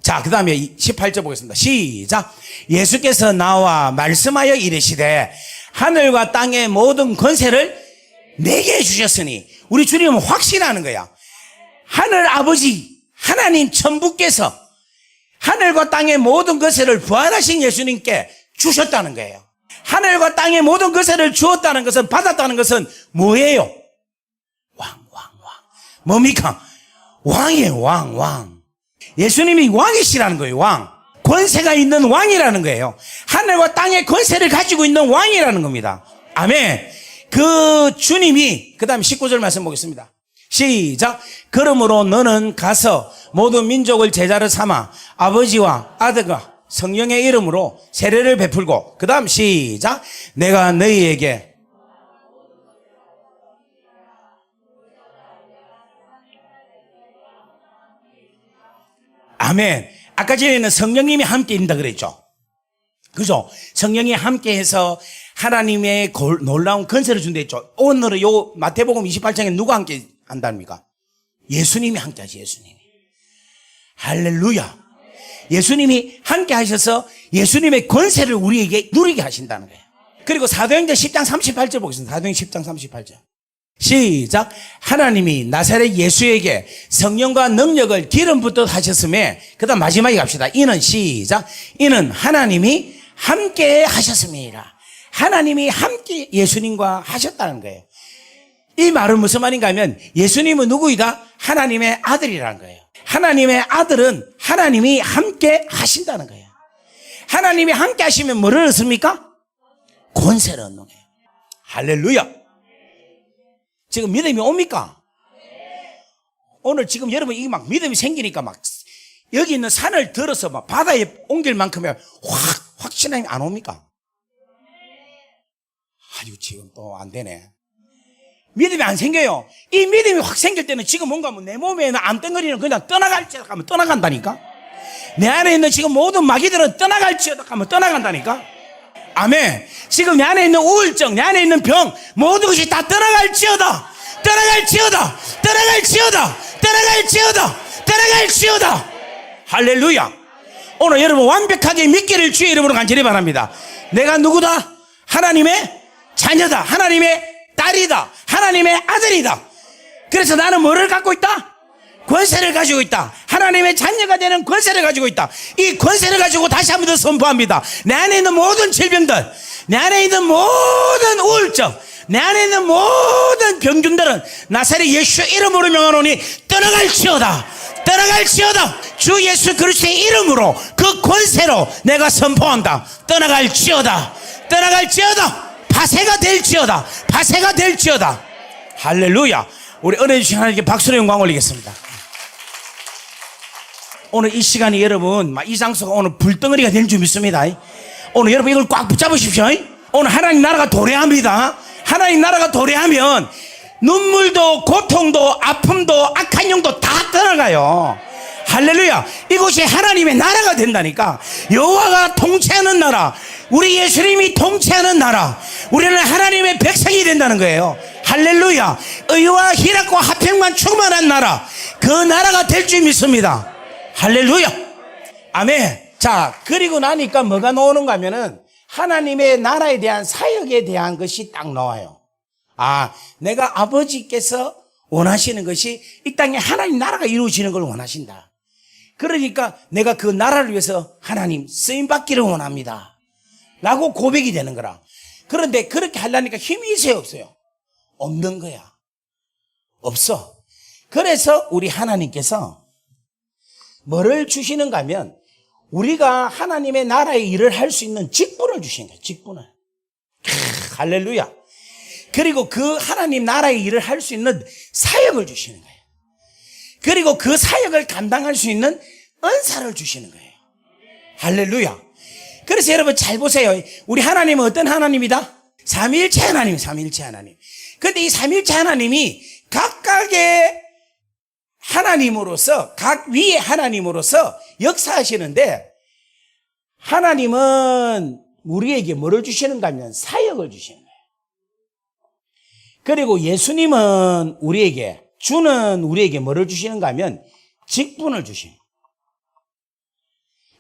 자, 그 다음에 18절 보겠습니다. 시작. 예수께서 나와 말씀하여 이르시되 하늘과 땅의 모든 권세를 내게 주셨으니. 우리 주님은 확신하는 거야. 하늘 아버지 하나님 천부께서 하늘과 땅의 모든 권세를 부활하신 예수님께 주셨다는 거예요. 하늘과 땅의 모든 것을 주었다는 것은, 받았다는 것은 뭐예요? 왕. 뭡니까? 왕이에요. 왕. 예수님이 왕이시라는 거예요. 왕. 권세가 있는 왕이라는 거예요. 하늘과 땅의 권세를 가지고 있는 왕이라는 겁니다. 아멘. 그 주님이, 그 다음에 19절 말씀 보겠습니다. 시작. 그러므로 너는 가서 모든 민족을 제자로 삼아 아버지와 아들과 성령의 이름으로 세례를 베풀고 그 다음 시작. 내가 너희에게 아멘. 아까 전에는 성령님이 함께 있다 그랬죠. 그죠? 성령이 함께해서 하나님의 놀라운 건설을 준다 했죠. 오늘은 요 마태복음 28장에 누가 함께 한답니까? 예수님이 함께 하지, 예수님이. 할렐루야. 예수님이 함께 하셔서 예수님의 권세를 우리에게 누리게 하신다는 거예요. 그리고 사도행전 10장 38절 보겠습니다. 사도행전 10장 38절. 시작. 하나님이 나사렛 예수에게 성령과 능력을 기름 붓듯 하셨음에, 그 다음 마지막에 갑시다. 이는 시작. 이는 하나님이 함께 하셨습니다. 하나님이 함께 예수님과 하셨다는 거예요. 이 말은 무슨 말인가 하면 예수님은 누구이다? 하나님의 아들이라는 거예요. 하나님의 아들은 하나님이 함께 하신다는 거예요. 하나님이 함께 하시면 뭐를 얻습니까? 권세를 얻는 거예요. 할렐루야. 지금 믿음이 옵니까? 오늘 지금 여러분 이게 막 믿음이 생기니까 막 여기 있는 산을 들어서 막 바다에 옮길 만큼의 확신함이 안 옵니까? 아유, 지금 또 안 되네. 믿음이 안 생겨요. 이 믿음이 확 생길 때는 지금 뭔가 내 몸에 있는 암덩어리는 그냥 떠나갈지어다 하면 떠나간다니까? 내 안에 있는 지금 모든 마귀들은 떠나갈지어다 하면 떠나간다니까? 아멘. 지금 내 안에 있는 우울증, 내 안에 있는 병, 모든 것이 다 떠나갈지어다. 떠나갈지어다. 떠나갈지어다. 떠나갈지어다. 떠나갈지어다. 할렐루야. 오늘 여러분 완벽하게 믿기를 주의 이름으로 간절히 바랍니다. 내가 누구다? 하나님의 자녀다. 하나님의 딸이다. 하나님의 아들이다. 그래서 나는 뭐를 갖고 있다? 권세를 가지고 있다. 하나님의 자녀가 되는 권세를 가지고 있다. 이 권세를 가지고 다시 한 번 더 선포합니다. 내 안에 있는 모든 질병들, 내 안에 있는 모든 우울증, 내 안에 있는 모든 병균들은 나사렛 예수 이름으로 명하노니 떠나갈지어다. 떠나갈지어다. 주 예수 그리스도의 이름으로 그 권세로 내가 선포한다. 떠나갈지어다. 떠나갈지어다. 파쇄가 될지어다. 파쇄가 될지어다. 할렐루야. 우리 은혜 주신 하나님께 박수로 영광 올리겠습니다. 오늘 이 시간이 여러분 이 장소가 오늘 불덩어리가 될 줄 믿습니다. 오늘 여러분 이걸 꽉 붙잡으십시오. 오늘 하나님 나라가 도래합니다. 하나님 나라가 도래하면 눈물도 고통도 아픔도 악한 영도 다 떠나가요. 할렐루야. 이곳이 하나님의 나라가 된다니까. 여호와가 통치하는 나라, 우리 예수님이 통치하는 나라, 우리는 하나님의 백성이 된다는 거예요. 할렐루야. 의와 희락과 화평만 충만한 나라, 그 나라가 될 줄 믿습니다. 할렐루야. 아멘. 자, 그리고 나니까 뭐가 나오는가 하면은 하나님의 나라에 대한 사역에 대한 것이 딱 나와요. 아, 내가 아버지께서 원하시는 것이 이 땅에 하나님 나라가 이루어지는 걸 원하신다. 그러니까 내가 그 나라를 위해서 하나님 쓰임받기를 원합니다. 라고 고백이 되는 거라. 그런데 그렇게 하려니까 힘이 있어요, 없어요? 없는 거야. 없어. 그래서 우리 하나님께서 뭐를 주시는가 하면 우리가 하나님의 나라의 일을 할 수 있는 직분을 주신 거예요. 직분을. 할렐루야. 그리고 그 하나님 나라의 일을 할 수 있는 사역을 주시는 거예요. 그리고 그 사역을 감당할 수 있는 은사를 주시는 거예요. 할렐루야. 그래서 여러분 잘 보세요. 우리 하나님은 어떤 하나님이다? 삼위일체 하나님, 삼위일체 하나님. 근데 이 삼위일체 하나님이 각각의 하나님으로서, 각 위의 하나님으로서 역사하시는데, 하나님은 우리에게 뭐를 주시는가 하면 사역을 주시는 거예요. 그리고 예수님은 주는 우리에게 뭐를 주시는가 하면 직분을 주시는 거예요.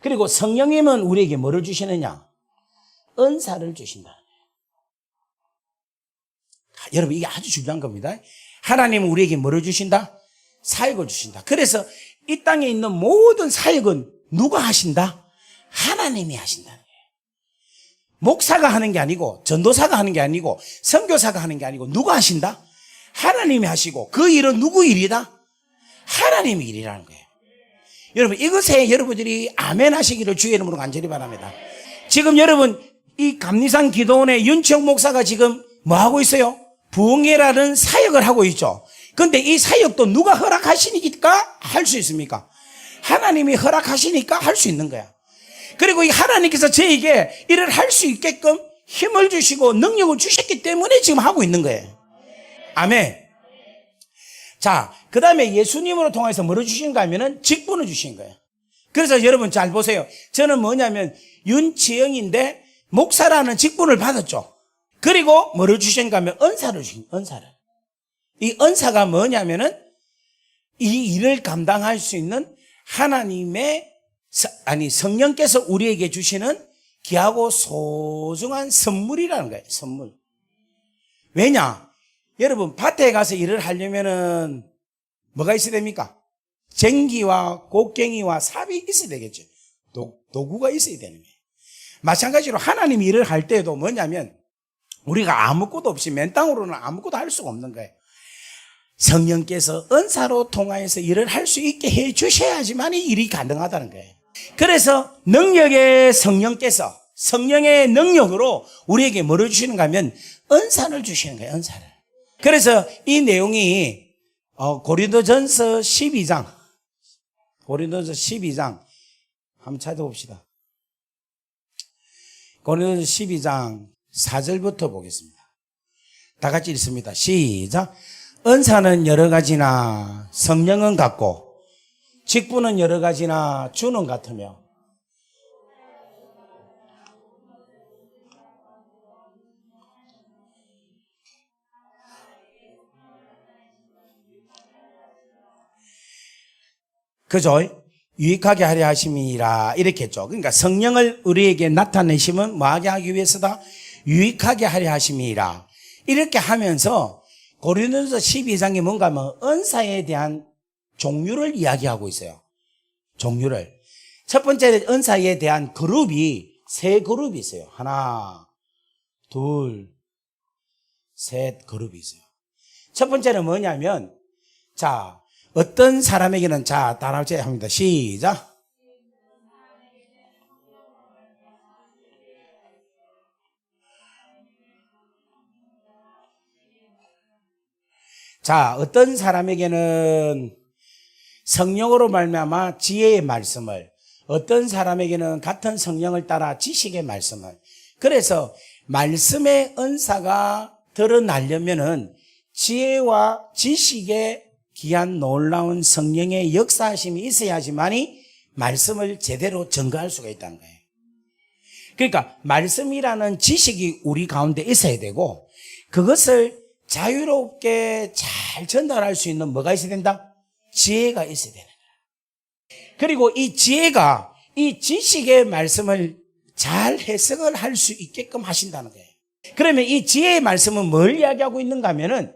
그리고 성령님은 우리에게 뭐를 주시느냐? 은사를 주신다. 여러분 이게 아주 중요한 겁니다. 하나님은 우리에게 뭐를 주신다? 사역을 주신다. 그래서 이 땅에 있는 모든 사역은 누가 하신다? 하나님이 하신다는 거예요. 목사가 하는 게 아니고, 전도사가 하는 게 아니고, 선교사가 하는 게 아니고, 누가 하신다? 하나님이 하시고, 그 일은 누구 일이다? 하나님의 일이라는 거예요. 여러분 이것에 여러분들이 아멘 하시기를 주의 이름으로 간절히 바랍니다. 지금 여러분 이 감리산 기도원의 윤치영 목사가 지금 뭐 하고 있어요? 부흥회라는 사역을 하고 있죠. 그런데 이 사역도 누가 허락하시니까 할 수 있습니까? 하나님이 허락하시니까 할 수 있는 거야. 그리고 이 하나님께서 저에게 일을 할 수 있게끔 힘을 주시고 능력을 주셨기 때문에 지금 하고 있는 거예요. 아멘. 자, 그 다음에 예수님으로 통해서 뭐를 주신가 하면은 직분을 주신 거예요. 그래서 여러분 잘 보세요. 저는 뭐냐면 윤치영인데 목사라는 직분을 받았죠. 그리고 뭐를 주신가 하면 은사를 주신 거예요. 은사를. 이 은사가 뭐냐면은 이 일을 감당할 수 있는 하나님의 성령께서 우리에게 주시는 귀하고 소중한 선물이라는 거예요. 선물. 왜냐? 여러분 밭에 가서 일을 하려면은 뭐가 있어야 됩니까? 쟁기와 곡괭이와 삽이 있어야 되겠죠. 도구가 있어야 되는 거예요. 마찬가지로 하나님 일을 할 때도 뭐냐면 우리가 아무것도 없이 맨 땅으로는 아무것도 할 수가 없는 거예요. 성령께서 은사로 통하여서 일을 할 수 있게 해 주셔야지만 이 일이 가능하다는 거예요. 그래서 능력의 성령께서 성령의 능력으로 우리에게 뭐를 주시는가 하면 은사를 주시는 거예요. 은사를. 그래서 이 내용이 고린도전서 12장 한번 찾아봅시다. 고린도전서 12장 4절부터 보겠습니다. 다 같이 읽습니다. 시작. 은사는 여러 가지나 성령은 같고 직분은 여러 가지나 주는 같으며 그죠? 유익하게 하려 하심이라 이렇게 했죠. 그러니까 성령을 우리에게 나타내심은 뭐하게 하기 위해서다? 유익하게 하려 하심이라 이렇게 하면서 고린도전서 12장에 뭔가 하면 은사에 대한 종류를 이야기하고 있어요. 종류를. 첫 번째 은사에 대한 그룹이 세 그룹이 있어요. 하나, 둘, 셋 그룹이 있어요. 첫 번째는 뭐냐면 자, 어떤 사람에게는 자, 따라오지 합니다. 시작. 자, 어떤 사람에게는 성령으로 말미암아 지혜의 말씀을, 어떤 사람에게는 같은 성령을 따라 지식의 말씀을. 그래서 말씀의 은사가 드러나려면은 지혜와 지식의 귀한 놀라운 성령의 역사하심이 있어야지만이 말씀을 제대로 전가할 수가 있다는 거예요. 그러니까 말씀이라는 지식이 우리 가운데 있어야 되고 그것을 자유롭게 잘 전달할 수 있는 뭐가 있어야 된다? 지혜가 있어야 되는 거야. 그리고 이 지혜가 이 지식의 말씀을 잘 해석을 할 수 있게끔 하신다는 거예요. 그러면 이 지혜의 말씀은 뭘 이야기하고 있는가 하면은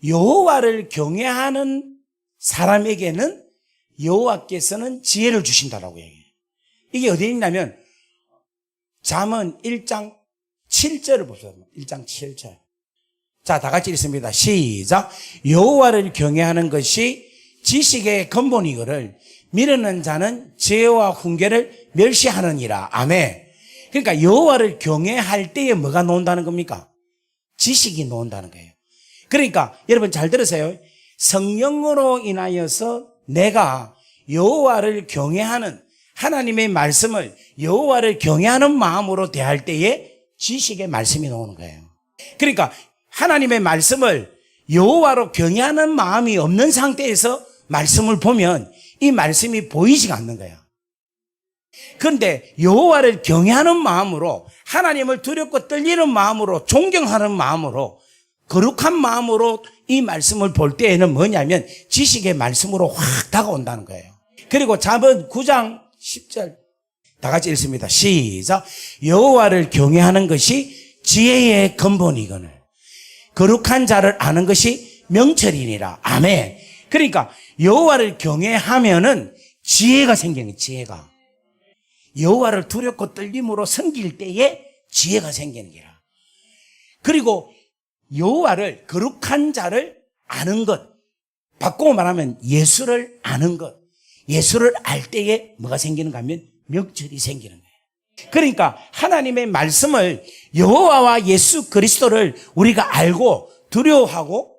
여호와를 경외하는 사람에게는 여호와께서는 지혜를 주신다라고 얘기해요. 이게 어디에 있냐면 잠언 1장 7절을 보세요. 1장 7절. 자, 다 같이 읽습니다. 시작. 여호와를 경외하는 것이 지식의 근본이거를 미루는 자는 지혜와 훈계를 멸시하느니라. 아멘. 그러니까 여호와를 경외할 때에 뭐가 나온다는 겁니까? 지식이 나온다는 거예요. 그러니까 여러분 잘 들으세요. 성령으로 인하여서 내가 여호와를 경외하는 하나님의 말씀을 여호와를 경외하는 마음으로 대할 때에 지식의 말씀이 나오는 거예요. 그러니까 하나님의 말씀을 여호와로 경외하는 마음이 없는 상태에서 말씀을 보면 이 말씀이 보이지가 않는 거야. 그런데 여호와를 경외하는 마음으로 하나님을 두렵고 떨리는 마음으로 존경하는 마음으로 거룩한 마음으로 이 말씀을 볼 때에는 뭐냐면 지식의 말씀으로 확 다가온다는 거예요. 그리고 잠언 9장 10절 다 같이 읽습니다. 시작. 여호와를 경외하는 것이 지혜의 근본이거늘 거룩한 자를 아는 것이 명철이니라. 아멘. 그러니까 여호와를 경외하면은 지혜가 생기는 거예요. 지혜가. 여호와를 두렵고 떨림으로 섬길 때에 지혜가 생기는 거라. 그리고 여호와를 거룩한 자를 아는 것, 바꾸고 말하면 예수를 아는 것, 예수를 알 때에 뭐가 생기는가 하면 명철이 생기는 거예요. 그러니까 하나님의 말씀을 여호와와 예수 그리스도를 우리가 알고 두려워하고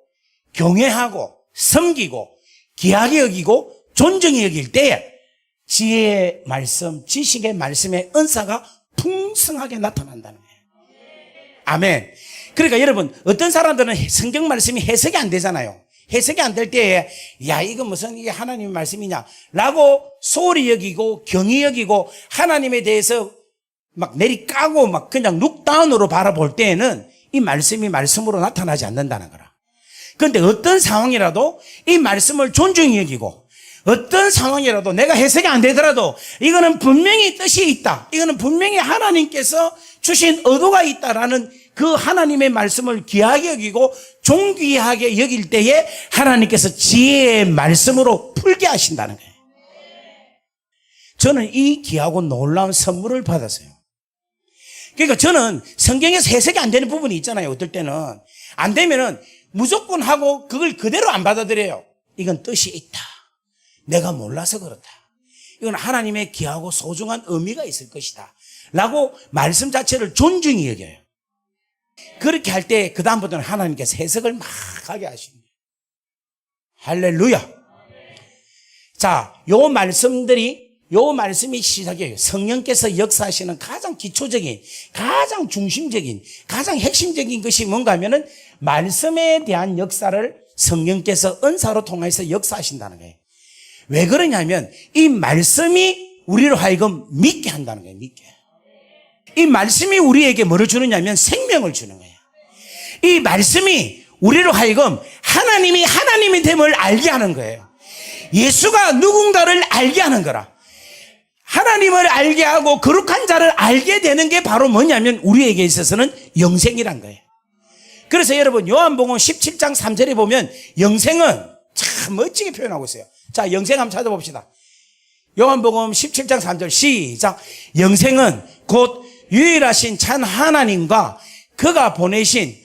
경외하고 섬기고 귀하게 여기고 존중히 여길 때에 지혜의 말씀, 지식의 말씀의 은사가 풍성하게 나타난다는 거예요. 아멘. 그러니까 여러분, 어떤 사람들은 성경 말씀이 해석이 안 되잖아요. 해석이 안 될 때에 야, 이거 무슨 이게 하나님의 말씀이냐 라고 소홀히 여기고 경히 여기고 하나님에 대해서 막 내리까고 막 그냥 룩다운으로 바라볼 때에는 이 말씀이 말씀으로 나타나지 않는다는 거라. 그런데 어떤 상황이라도 이 말씀을 존중히 여기고 어떤 상황이라도 내가 해석이 안 되더라도 이거는 분명히 뜻이 있다. 이거는 분명히 하나님께서 주신 의도가 있다라는 그 하나님의 말씀을 귀하게 여기고 존귀하게 여길 때에 하나님께서 지혜의 말씀으로 풀게 하신다는 거예요. 저는 이 귀하고 놀라운 선물을 받았어요. 그러니까 저는 성경에서 해석이 안 되는 부분이 있잖아요. 어떨 때는 안 되면은 무조건 하고 그걸 그대로 안 받아들여요. 이건 뜻이 있다. 내가 몰라서 그렇다. 이건 하나님의 귀하고 소중한 의미가 있을 것이다 라고 말씀 자체를 존중히 여겨요. 그렇게 할 때 그 다음부터는 하나님께서 해석을 막 하게 하십니다. 할렐루야. 자, 요 말씀이 시작이에요. 성령께서 역사하시는 가장 기초적인, 가장 중심적인, 가장 핵심적인 것이 뭔가 하면은 말씀에 대한 역사를 성령께서 은사로 통해서 역사하신다는 거예요. 왜 그러냐면 이 말씀이 우리로 하여금 믿게 한다는 거예요. 믿게. 이 말씀이 우리에게 뭐를 주느냐면 생명을 주는 거예요. 이 말씀이 우리로 하여금 하나님이 하나님의 됨을 알게 하는 거예요. 예수가 누군가를 알게 하는 거라. 하나님을 알게 하고 거룩한 자를 알게 되는 게 바로 뭐냐면 우리에게 있어서는 영생이란 거예요. 그래서 여러분 요한복음 17장 3절에 보면 영생은 참 멋지게 표현하고 있어요. 자, 영생 한번 찾아봅시다. 요한복음 17장 3절 시작. 영생은 곧 유일하신 참 하나님과 그가 보내신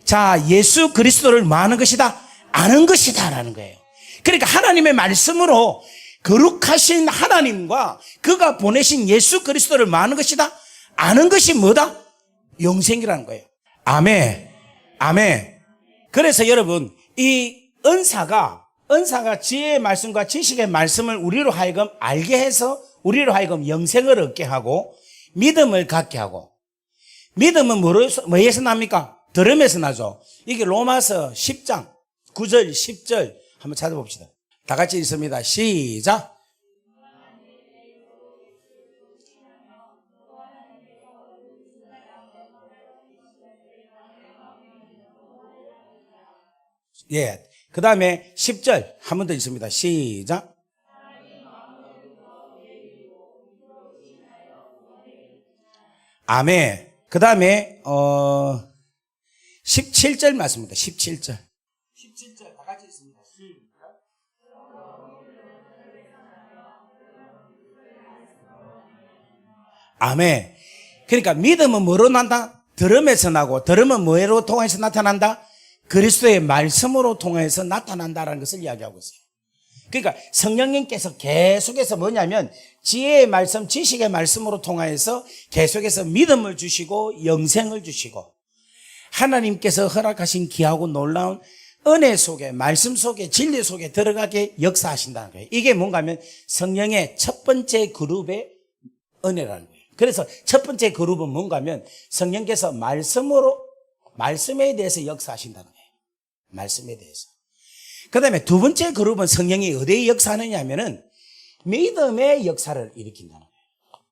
자 예수 그리스도를 뭐 하는 것이다? 아는 것이다 라는 거예요. 그러니까 하나님의 말씀으로 거룩하신 하나님과 그가 보내신 예수 그리스도를 뭐 하는 것이다? 아는 것이 뭐다? 영생이라는 거예요. 아멘. 아멘. 그래서 여러분 이 은사가 지혜의 말씀과 지식의 말씀을 우리로 하여금 알게 해서 우리로 하여금 영생을 얻게 하고 믿음을 갖게 하고, 믿음은 뭐에서 납니까? 들음에서 나죠. 이게 로마서 10장 9절 10절 한번 찾아봅시다. 다 같이 읽습니다. 시작. 예. 그 다음에 10절 한 번 더 읽습니다. 시작. 아멘. 그 다음에 17절 말씀입니다. 17절 다 같이 읽습니다. 아멘. 그러니까 믿음은 뭐로 난다? 들음에서 나고, 들음은 뭐로 통해서 나타난다? 그리스도의 말씀으로 통해서 나타난다라는 것을 이야기하고 있어요. 그러니까 성령님께서 계속해서 뭐냐면 지혜의 말씀, 지식의 말씀으로 통하여서 계속해서 믿음을 주시고 영생을 주시고 하나님께서 허락하신 귀하고 놀라운 은혜 속에, 말씀 속에, 진리 속에 들어가게 역사하신다는 거예요. 이게 뭔가 하면 성령의 첫 번째 그룹의 은혜라는 거예요. 그래서 첫 번째 그룹은 뭔가 하면 성령께서 말씀에 대해서 역사하신다는 거예요. 말씀에 대해서. 그 다음에 두 번째 그룹은 성령이 어디에 역사하느냐 하면은 믿음의 역사를 일으킨다는 거예요.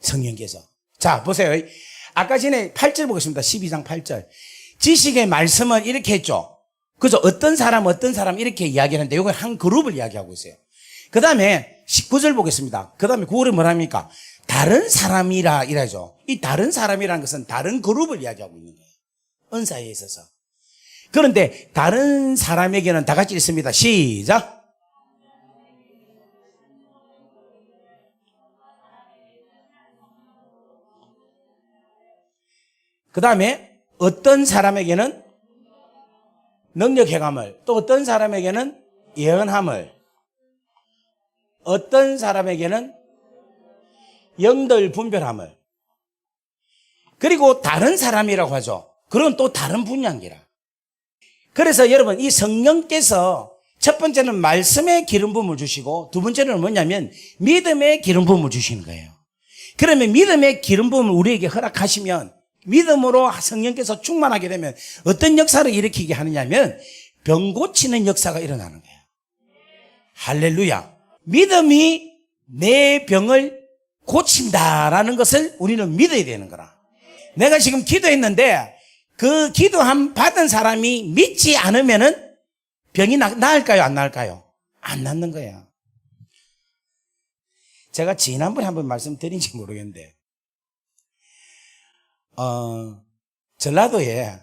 성령께서. 자, 보세요. 아까 전에 8절 보겠습니다. 12장 8절. 지식의 말씀은 이렇게 했죠. 그래서 어떤 사람 이렇게 이야기하는데 이건 한 그룹을 이야기하고 있어요. 그 다음에 19절 보겠습니다. 그 다음에 9월은 뭐랍니까? 다른 사람이라 이라죠. 이 다른 사람이라는 것은 다른 그룹을 이야기하고 있는 거예요. 은사에 있어서. 그런데 다른 사람에게는 다 같이 읽습니다. 시작. 그 다음에 어떤 사람에게는 능력 행함을, 또 어떤 사람에게는 예언함을, 어떤 사람에게는 영들 분별함을, 그리고 다른 사람이라고 하죠. 그건 또 다른 분야입니다. 그래서 여러분 이 성령께서 첫 번째는 말씀의 기름 부음을 주시고 두 번째는 뭐냐면 믿음의 기름 부음을 주시는 거예요. 그러면 믿음의 기름 부음을 우리에게 허락하시면 믿음으로 성령께서 충만하게 되면 어떤 역사를 일으키게 하느냐면 병 고치는 역사가 일어나는 거예요. 할렐루야. 믿음이 내 병을 고친다라는 것을 우리는 믿어야 되는 거라. 내가 지금 기도했는데 그 기도함 받은 사람이 믿지 않으면은 병이 나을까요? 안 나을까요? 안 낫는 거야. 제가 지난번에 한번 말씀드린지 모르겠는데 전라도에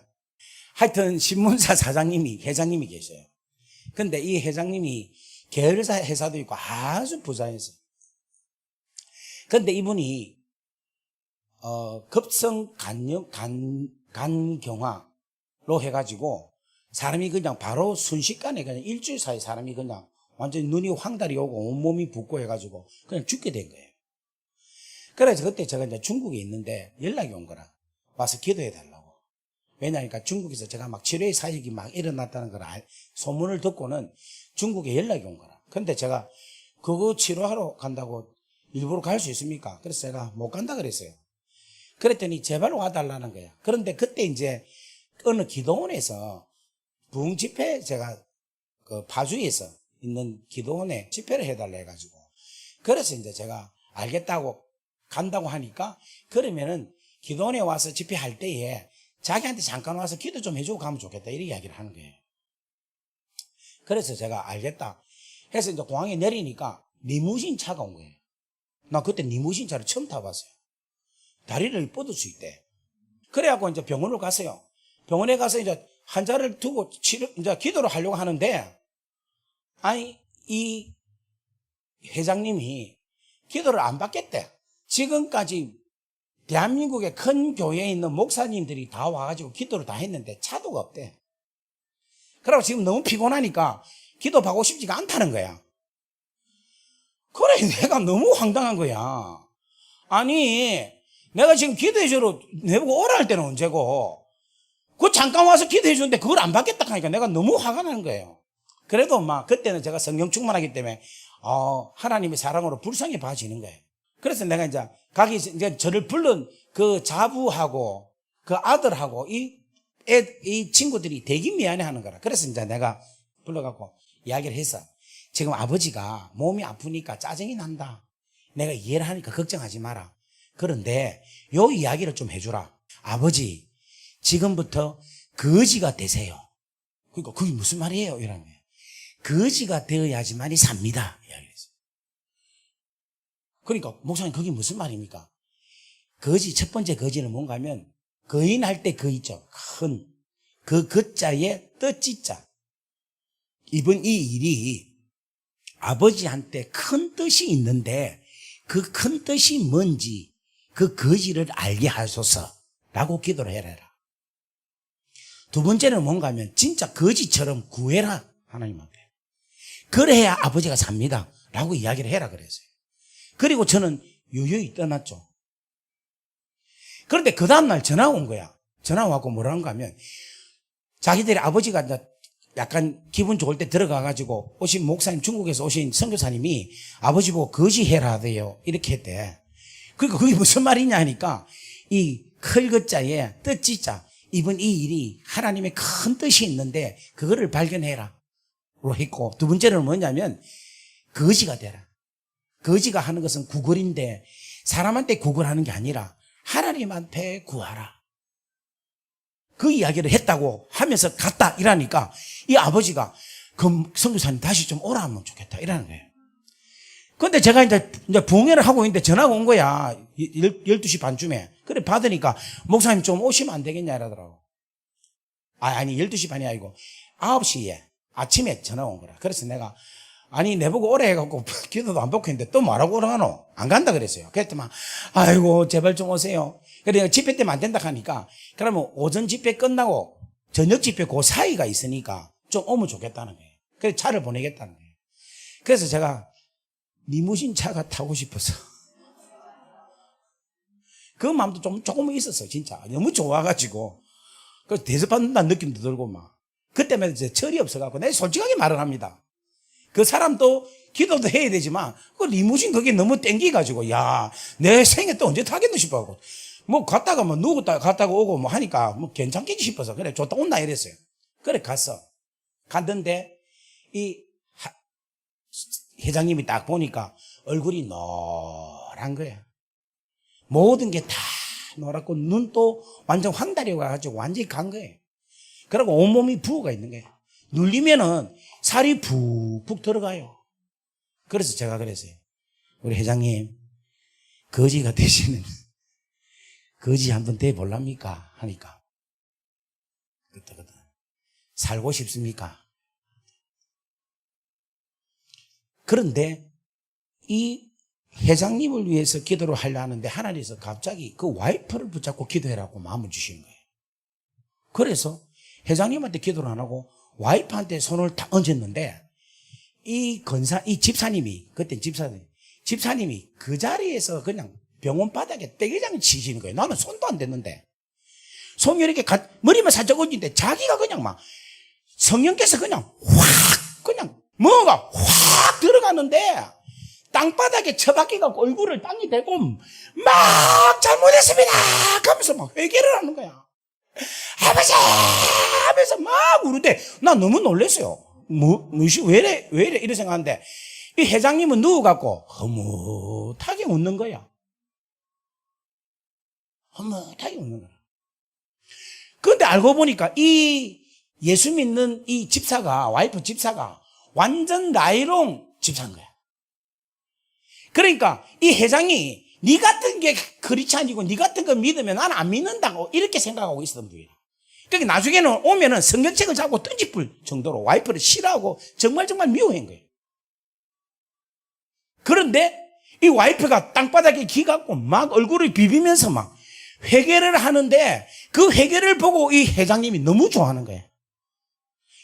하여튼 신문사 사장님이 회장님이 계셔요. 근데 이 회장님이 계열사 회사도 있고 아주 부자였어요. 근데 이분이 급성 간경화로 해가지고 사람이 그냥 바로 순식간에 그냥 일주일 사이에 사람이 그냥 완전히 눈이 황달이 오고 온몸이 붓고 해가지고 그냥 죽게 된 거예요. 그래서 그때 제가 이제 중국에 있는데 연락이 온 거라. 와서 기도해 달라고. 왜냐니까 중국에서 제가 막 치료의 사역이 막 일어났다는 걸 소문을 듣고는 중국에 연락이 온 거라. 근데 제가 그거 치료하러 간다고 일부러 갈 수 있습니까? 그래서 제가 못 간다 그랬어요. 그랬더니 제발 와달라는 거야. 그런데 그때 이제 어느 기도원에서 부흥 집회 제가 그 파주에서 있는 기도원에 집회를 해달라 해가지고 그래서 이제 제가 알겠다고 간다고 하니까 그러면은 기도원에 와서 집회할 때에 자기한테 잠깐 와서 기도 좀 해주고 가면 좋겠다 이렇게 이야기를 하는 거예요. 그래서 제가 알겠다 해서 이제 공항에 내리니까 리무진 차가 온 거예요. 나 그때 리무진 차를 처음 타봤어요. 다리를 뻗을 수 있대. 그래갖고 이제 병원을 갔어요. 병원에 가서 이제 환자를 두고 이제 기도를 하려고 하는데, 아니, 이 회장님이 기도를 안 받겠대. 지금까지 대한민국의 큰 교회에 있는 목사님들이 다 와가지고 기도를 다 했는데 차도가 없대. 그러고 지금 너무 피곤하니까 기도 받고 싶지가 않다는 거야. 그래, 내가 너무 황당한 거야. 아니, 내가 지금 기도해주러 내보고 오라 할 때는 언제고, 그 잠깐 와서 기도해 주는데 그걸 안 받겠다 하니까 내가 너무 화가 나는 거예요. 그래도 막 그때는 제가 성령 충만하기 때문에 하나님의 사랑으로 불쌍히 봐지는 거예요. 그래서 내가 이제 이제 저를 부른 그 자부하고 그 아들하고 이 친구들이 되게 미안해하는 거라. 그래서 이제 내가 불러갖고 이야기를 해서 지금 아버지가 몸이 아프니까 짜증이 난다. 내가 이해를 하니까 걱정하지 마라. 그런데 요 이야기를 좀 해주라. 아버지, 지금부터 거지가 되세요. 그러니까 그게 무슨 말이에요? 이러는 거예요. 거지가 되어야지만이 삽니다. 이야기했어요. 그러니까 목사님 그게 무슨 말입니까? 거지, 첫 번째 거지는 뭔가 하면 거인할 때 거 있죠. 큰 그 거자에 뜻지자. 이번 이 일이 아버지한테 큰 뜻이 있는데 그 큰 뜻이 뭔지 그 거지를 알게 하소서라고 기도를 해라. 두 번째는 뭔가 하면 진짜 거지처럼 구해라 하나님한테. 그래야 아버지가 삽니다 라고 이야기를 해라 그랬어요. 그리고 저는 유유히 떠났죠. 그런데 그 다음날 전화가 온 거야. 전화가 왔고 뭐라는가 하면 자기들의 아버지가 이제 약간 기분 좋을 때 들어가가지고 오신 목사님, 중국에서 오신 선교사님이 아버지 보고 거지해라 하대요. 이렇게 했대. 그러니까 그게 무슨 말이냐 하니까 이 클거자에 뜻지자, 이번 이 일이 하나님의 큰 뜻이 있는데 그거를 발견해라 로 했고, 두 번째는 뭐냐면 거지가 되라. 거지가 하는 것은 구걸인데 사람한테 구걸하는 게 아니라 하나님한테 구하라. 그 이야기를 했다고 하면서 갔다 이러니까 이 아버지가 그 선교사님 다시 좀 오라 하면 좋겠다 이러는 거예요. 근데 제가 이제 부흥회를 하고 있는데 전화가 온 거야. 12시 반쯤에. 그래 받으니까 목사님 좀 오시면 안 되겠냐 이러더라고. 아니 12시 반이 아니고 9시에 아침에 전화가 온 거라. 그래서 내가 아니 내보고 오래 해갖고 기도도 안 받고 있는데 또 뭐라고 그러노? 안 간다 그랬어요. 그랬더만 아이고 제발 좀 오세요. 그래 집회 때문에 안 된다 하니까 그러면 오전 집회 끝나고 저녁 집회 그 사이가 있으니까 좀 오면 좋겠다는 거예요. 그래서 차를 보내겠다는 거예요. 그래서 제가 리무진 차가 타고 싶어서 그 마음도 조금 있었어요. 진짜 너무 좋아가지고 그래서 대접받는다는 느낌도 들고 막 그때만 이제 철이 없어갖고 내가 솔직하게 말을 합니다. 그 사람도 기도도 해야 되지만 그 리무진 그게 너무 땡기가지고 야, 내 생에 또 언제 타겠노 싶어갖고 뭐 갔다가 뭐 누구다 갔다가 오고 뭐 하니까 뭐 괜찮겠지 싶어서 그래 좋다 온나 이랬어요. 그래 갔는데 이 회장님이 딱 보니까 얼굴이 노란 거야. 모든 게 다 노랗고 눈도 완전 황달이 와가지고 완전히 간 거예요. 그리고 온몸이 부어가 있는 거예요. 눌리면은 살이 푹푹 들어가요. 그래서 제가 그랬어요. 우리 회장님 거지가 되시는 거지 한번 돼볼랍니까? 하니까 그때 살고 싶습니까? 그런데 이 회장님을 위해서 기도를 하려 하는데 하나님께서 갑자기 그 와이프를 붙잡고 기도해라고 마음을 주시는 거예요. 그래서 회장님한테 기도를 안 하고 와이프한테 손을 딱 얹었는데 이 집사님이 그때 집사님이 그 자리에서 그냥 병원 바닥에 떼기장 치시는 거예요. 나는 손도 안 댔는데 손이 이렇게 머리만 살짝 얹는데 자기가 그냥 막 성령께서 그냥 확 그냥 뭐가 확 들어가는데 땅바닥에 처박혀갖고 얼굴을 땅에 대고 막 잘못했습니다 하면서 막 회개를 하는 거야. 아버지 하면서 막 우는데 나 너무 놀랐어요. 왜 이래 이래 생각하는데 이 회장님은 누워갖고 흐뭇하게 웃는 거야. 흐뭇하게 웃는 거야. 그런데 알고 보니까 이 예수 믿는 이 집사가 와이프 집사가 완전 나이롱 집사인 거야. 그러니까 이 회장이 네 같은 게 크리스찬이고 네 같은 거 믿으면 나는 안 믿는다고 이렇게 생각하고 있었던 분이야. 그러니까 나중에는 오면은 성경책을 잡고 던지불 정도로 와이프를 싫어하고 정말 미워한 거예요. 그런데 이 와이프가 땅바닥에 기갖고 막 얼굴을 비비면서 막 회개를 하는데 그 회개를 보고 이 회장님이 너무 좋아하는 거예요.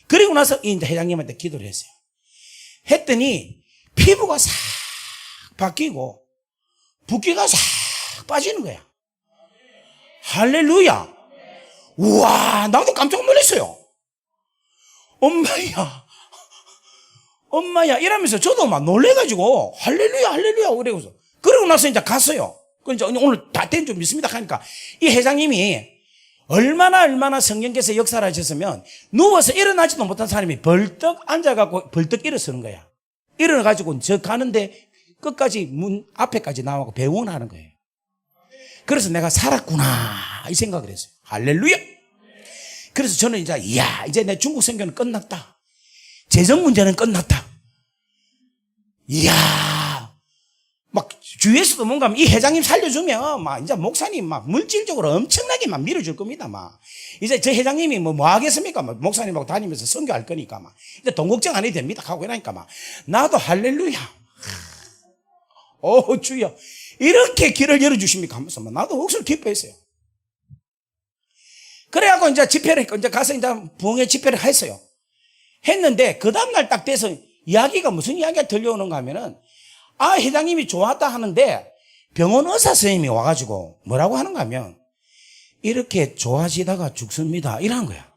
그리고 나서 이 회장님한테 기도를 했어요. 했더니 피부가 싹 바뀌고 붓기가 싹 빠지는 거야. 할렐루야. 우와, 나도 깜짝 놀랐어요. 엄마야 이러면서 저도 막 놀래가지고 할렐루야 그러고서 그러고 나서 이제 갔어요. 그러니까 오늘 다 된 줄 믿습니다 하니까 이 회장님이 얼마나 성령께서 역사를 하셨으면 누워서 일어나지도 못한 사람이 벌떡 앉아갖고 벌떡 일어서는 거야. 일어나가지고 저 가는데 끝까지 문 앞에까지 나와서 배원하는 거예요. 그래서 내가 살았구나 이 생각을 했어요. 할렐루야. 그래서 저는 이제 내 중국 선교는 끝났다. 재정 문제는 끝났다. 막 주위에서도 뭔가 이 회장님 살려주면 막 이제 목사님 막 물질적으로 엄청나게 막 밀어줄 겁니다. 막 이제 저 회장님이 뭐 하겠습니까? 막 목사님하고 다니면서 선교할 거니까 막 이제 돈 걱정 안 해도 됩니다. 하고 이러니까 막 나도 할렐루야. 주여 이렇게 길을 열어주십니까? 하면서 막 나도 억수로 기뻐했어요. 그래갖고 이제 집회를 이제 가서 이제 부흥회 집회를 했어요. 했는데 그 다음날 딱 돼서 이야기가 무슨 이야기가 들려오는가 하면은 회장님이 좋았다 하는데 병원 의사 선생님이 와가지고 뭐라고 하는가 하면 이렇게 좋아지다가 죽습니다 이러는 거야.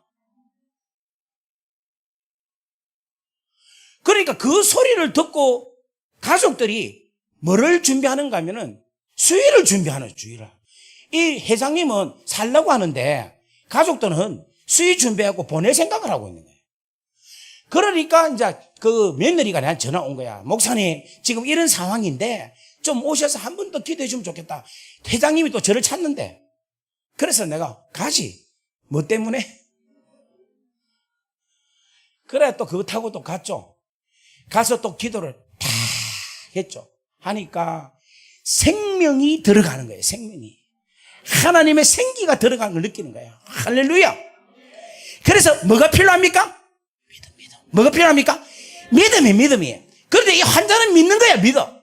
그러니까 그 소리를 듣고 가족들이 뭐를 준비하는가 하면은 수의를 준비하는 주의를. 이 회장님은 살라고 하는데 가족들은 수의 준비하고 보낼 생각을 하고 있는 거예요. 그러니까 이제 그 며느리가 나한테 전화 온 거야. 목사님 지금 이런 상황인데 좀 오셔서 한 번 더 기도해 주면 좋겠다. 회장님이 또 저를 찾는데. 그래서 내가 가지. 뭐 때문에? 그래 또 그거 타고 또 갔죠. 가서 또 기도를 다 했죠. 하니까 생명이 들어가는 거예요. 생명이. 하나님의 생기가 들어가는 걸 느끼는 거예요. 할렐루야. 그래서 뭐가 필요합니까? 믿음. 뭐가 필요합니까? 믿음이에요. 그런데 이 환자는 믿는 거야. 믿어.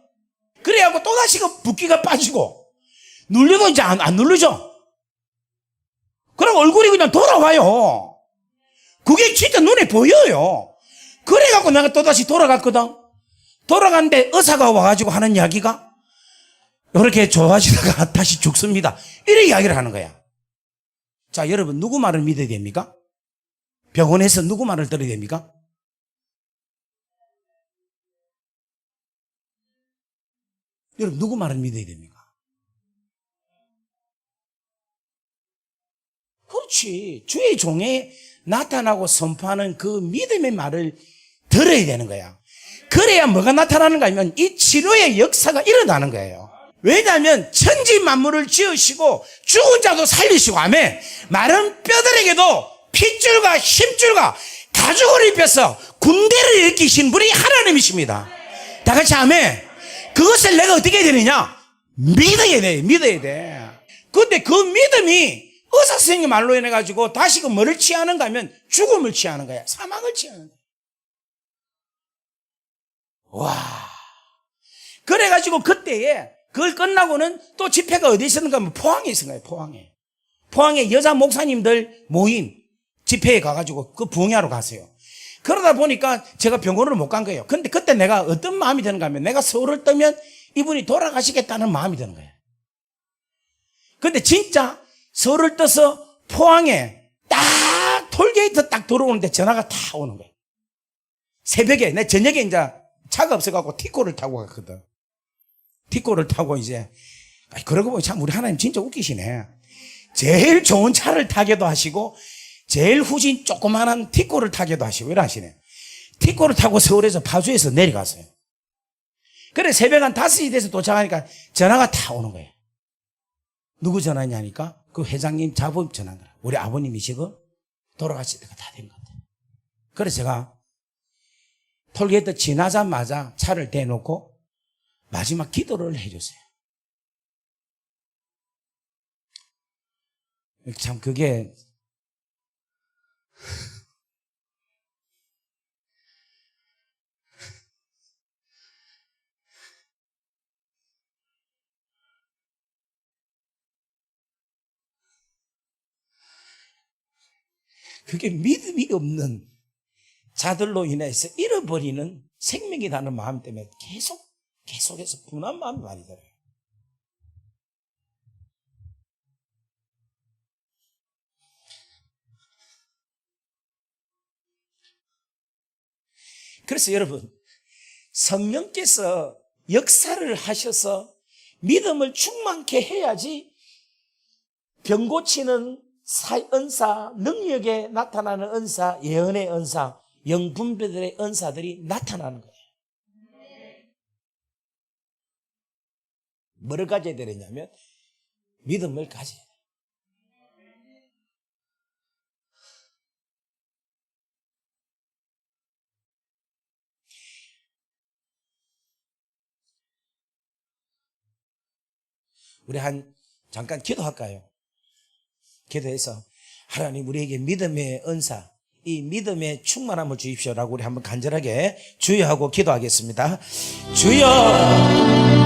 그래갖고 또다시 그 붓기가 빠지고 눌려도 이제 안 누르죠. 그럼 얼굴이 그냥 돌아와요. 그게 진짜 눈에 보여요. 그래갖고 내가 또다시 돌아갔거든. 돌아갔는데 의사가 와가지고 하는 이야기가 이렇게 좋아지다가 다시 죽습니다. 이런 이야기를 하는 거야. 자, 여러분 누구 말을 믿어야 됩니까? 병원에서 누구 말을 들어야 됩니까? 여러분, 누구 말을 믿어야 됩니까? 그렇지. 주의 종에 나타나고 선포하는 그 믿음의 말을 들어야 되는 거야. 그래야 뭐가 나타나는가 하면 이 치료의 역사가 일어나는 거예요. 왜냐하면 천지 만물을 지으시고 죽은 자도 살리시고, 아멘. 마른 뼈들에게도 핏줄과 힘줄과 가죽을 입혀서 군대를 일으키신 분이 하나님이십니다. 다 같이 아멘. 그것을 내가 어떻게 해야 되느냐? 믿어야 돼. 믿어야 돼. 근데 그 믿음이 의사 선생님 말로 인해가지고 다시금 뭐를 취하는가 하면 죽음을 취하는 거야. 사망을 취하는 거야. 와. 그래가지고 그때에 그걸 끝나고는 또 집회가 어디 있었는가 하면 포항에 있은 거예요. 포항에. 포항에 여자 목사님들 모임 집회에 가가지고 그 부흥회하러 갔어요. 그러다 보니까 제가 병원으로 못 간 거예요. 근데 그때 내가 어떤 마음이 드는가 하면 내가 서울을 떠면 이분이 돌아가시겠다는 마음이 드는 거예요. 근데 진짜 서울을 떠서 포항에 딱 톨게이트 딱 들어오는데 전화가 다 오는 거예요. 새벽에, 내 저녁에 이제 차가 없어갖고 티코를 타고 갔거든. 티코를 타고 이제, 그러고 보니 참 우리 하나님 진짜 웃기시네. 제일 좋은 차를 타게도 하시고, 제일 후진 조그만한 티코를 타게도 하시고, 이래 하시네. 티코를 타고 서울에서 파주에서 내려갔어요. 그래, 새벽 한 5시 돼서 도착하니까 전화가 다 오는 거예요. 누구 전화냐니까? 그 회장님 자부 전화더라. 우리 아버님이시고, 돌아가실 때가 다 된 것 같아요. 그래서 제가 톨게이트 지나자마자 차를 대놓고 마지막 기도를 해줬어요. 참 그게 그게 믿음이 없는 자들로 인해서 잃어버리는 생명이라는 마음 때문에 계속해서 분한 마음이 많이 들어요. 그래서 여러분, 성령께서 역사를 하셔서 믿음을 충만케 해야지 병 고치는 은사, 능력에 나타나는 은사, 예언의 은사, 영분별의 은사들이 나타나는 거예요. 뭐를 가져야 되느냐면 믿음을 가져야 돼요. 우리 잠깐 기도할까요? 기도해서 하나님 우리에게 믿음의 은사, 이 믿음의 충만함을 주십시오라고 우리 한번 간절하게 주여하고 기도하겠습니다. 주여.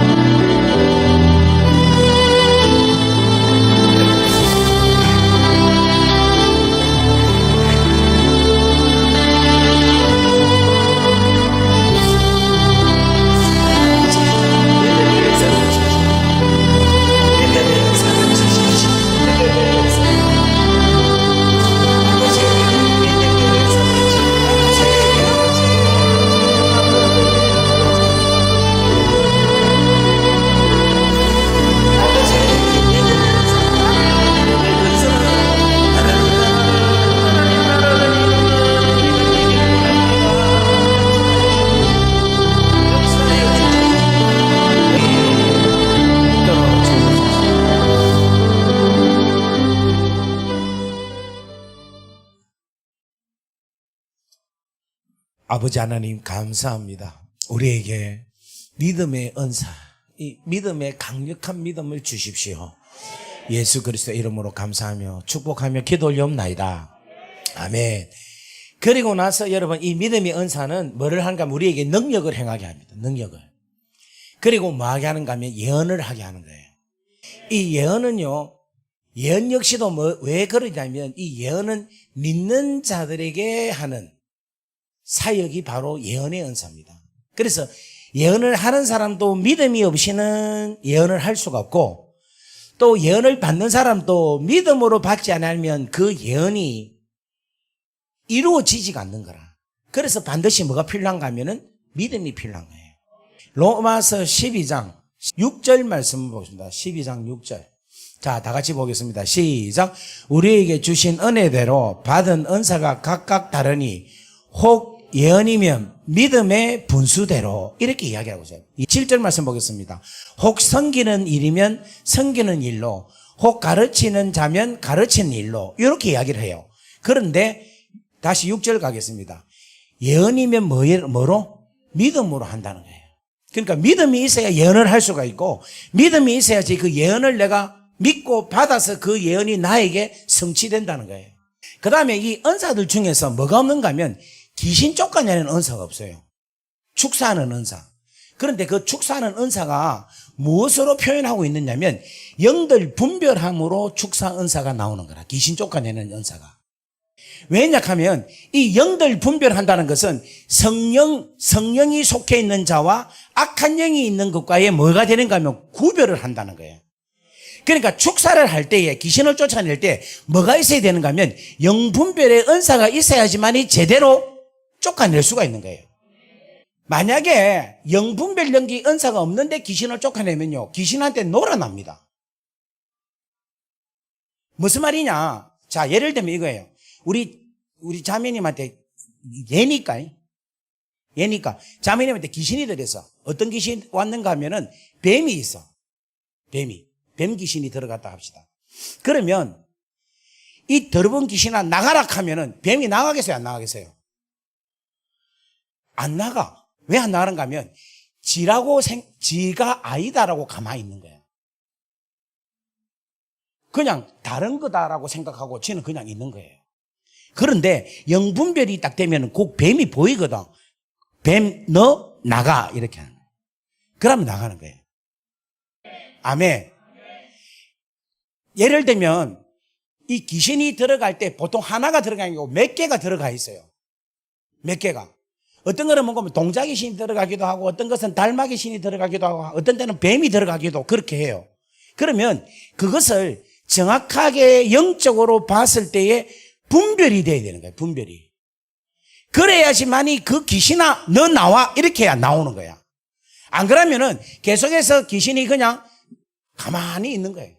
아버지 하나님 감사합니다. 우리에게 믿음의 은사, 이 믿음의 강력한 믿음을 주십시오. 예수 그리스도 이름으로 감사하며 축복하며 기도 올려옵나이다. 아멘. 그리고 나서 여러분, 이 믿음의 은사는 뭐를 하는가 하면 우리에게 능력을 행하게 합니다. 능력을. 그리고 뭐 하게 하는가 하면 예언을 하게 하는 거예요. 이 예언은요, 예언 역시도 왜 그러냐면 이 예언은 믿는 자들에게 하는 사역이 바로 예언의 은사입니다. 그래서 예언을 하는 사람도 믿음이 없이는 예언을 할 수가 없고, 또 예언을 받는 사람도 믿음으로 받지 않으면 그 예언이 이루어지지가 않는 거라. 그래서 반드시 뭐가 필요한가 하면은 믿음이 필요한 거예요. 로마서 12장 6절 말씀 보겠습니다. 12장 6절. 자, 다 같이 보겠습니다. 시작. 우리에게 주신 은혜대로 받은 은사가 각각 다르니 혹 예언이면 믿음의 분수대로 이렇게 이야기하고 있어요. 7절 말씀 보겠습니다. 혹 섬기는 일이면 섬기는 일로, 혹 가르치는 자면 가르치는 일로 이렇게 이야기를 해요. 그런데 다시 6절 가겠습니다. 예언이면 뭐로? 믿음으로 한다는 거예요. 그러니까 믿음이 있어야 예언을 할 수가 있고, 믿음이 있어야지 그 예언을 내가 믿고 받아서 그 예언이 나에게 성취된다는 거예요. 그 다음에 이 은사들 중에서 뭐가 없는가 하면 귀신 쫓아내는 은사가 없어요. 축사하는 은사. 그런데 그 축사하는 은사가 무엇으로 표현하고 있느냐면 영들 분별함으로 축사 은사가 나오는 거라. 귀신 쫓아내는 은사가. 왜냐하면 이 영들 분별한다는 것은 성령이 속해 있는 자와 악한 영이 있는 것과의 뭐가 되는가 하면 구별을 한다는 거예요. 그러니까 축사를 할 때에 귀신을 쫓아낼 때 뭐가 있어야 되는가 하면 영분별의 은사가 있어야지만이 제대로 쫓아낼 수가 있는 거예요. 만약에 영분별 연기 은사가 없는데 귀신을 쫓아내면요, 귀신한테 놀아납니다. 무슨 말이냐? 자, 예를 들면 이거예요. 우리 자매님한테 예니까 자매님한테 귀신이 들어서 어떤 귀신이 왔는가 하면은 뱀이 있어. 뱀 귀신이 들어갔다 합시다. 그러면 이 더러운 귀신아 나가라 하면은 뱀이 나가겠어요, 안 나가겠어요? 안 나가. 왜 안 나가는가 하면 지가 아니다라고 가만히 있는 거예요. 그냥 다른 거다라고 생각하고 지는 그냥 있는 거예요. 그런데 영분별이 딱 되면 꼭 뱀이 보이거든. 뱀 너 나가 이렇게 하는 거예요. 그러면 나가는 거예요. 아멘. 예를 들면 이 귀신이 들어갈 때 보통 하나가 들어가는 거고 몇 개가 들어가 있어요. 몇 개가. 어떤 거는 뭔가 동자귀신이 들어가기도 하고 어떤 것은 달마귀신이 들어가기도 하고 어떤 때는 뱀이 들어가기도 그렇게 해요. 그러면 그것을 정확하게 영적으로 봤을 때에 분별이 돼야 되는 거예요. 분별이. 그래야지만이 그 귀신아 너 나와 이렇게 해야 나오는 거야. 안 그러면은 계속해서 귀신이 그냥 가만히 있는 거예요.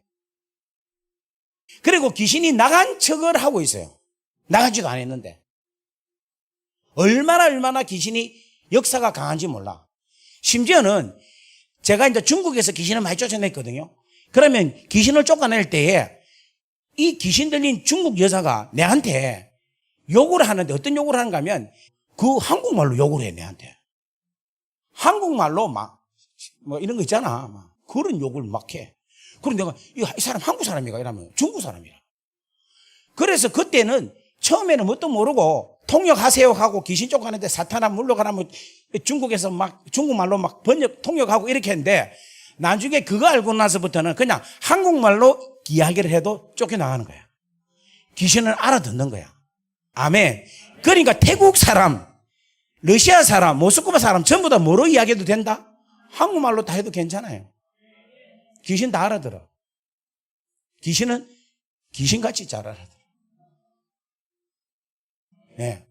그리고 귀신이 나간 척을 하고 있어요. 나가지도 않았는데. 얼마나 귀신이 역사가 강한지 몰라. 심지어는 제가 이제 중국에서 귀신을 많이 쫓아냈거든요. 그러면 귀신을 쫓아낼 때에 이 귀신 들린 중국 여자가 내한테 욕을 하는데 어떤 욕을 하는가 하면 그 한국말로 욕을 해, 내한테. 한국말로 막, 뭐 이런 거 있잖아. 막 그런 욕을 막 해. 그럼 내가 이 사람 한국 사람이가 이러면 중국 사람이라. 그래서 그때는 처음에는 뭣도 모르고 통역하세요 하고 귀신 쫓아내는데 사탄아 물러가라면 중국에서 막 중국말로 막 통역하고 이렇게 했는데 나중에 그거 알고 나서부터는 그냥 한국말로 이야기를 해도 쫓겨나가는 거야. 귀신을 알아듣는 거야. 아멘. 그러니까 태국 사람, 러시아 사람, 모스크바 사람 전부 다 뭐로 이야기해도 된다? 한국말로 다 해도 괜찮아요. 귀신 다 알아들어. 귀신은 귀신같이 잘 알아들어. 네.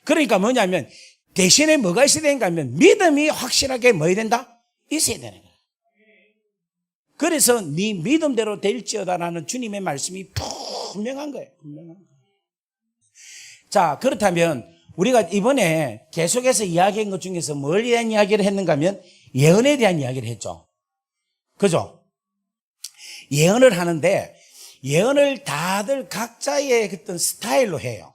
그러니까 뭐냐면 대신에 뭐가 있어야 되는가 하면 믿음이 확실하게 뭐 해야 된다? 있어야 되는 거야. 그래서 네 믿음대로 될지어다라는 주님의 말씀이 분명한 거예요. 분명한 거예요. 자, 그렇다면 우리가 이번에 계속해서 이야기한 것 중에서 뭘 대한 이야기를 했는가 하면 예언에 대한 이야기를 했죠. 그죠? 예언을 하는데 예언을 다들 각자의 어떤 스타일로 해요.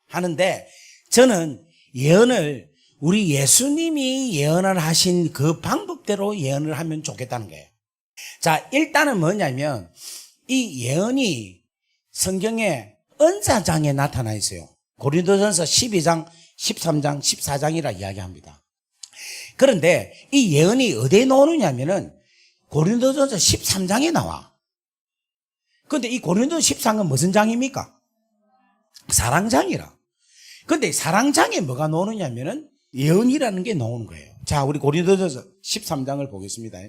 하는데 저는 예언을 우리 예수님이 예언을 하신 그 방법대로 예언을 하면 좋겠다는 거예요. 자, 일단은 뭐냐면 이 예언이 성경에 은사장에 나타나 있어요. 고린도전서 12장, 13장, 14장이라 이야기합니다. 그런데 이 예언이 어디에 나오느냐면은 고린도전서 13장에 나와. 그런데 이 고린도전서 13장은 무슨 장입니까? 사랑장이라. 그런데 사랑장에 뭐가 나오느냐면은 예언이라는 게 나오는 거예요. 자, 우리 고린도전서 13장을 보겠습니다.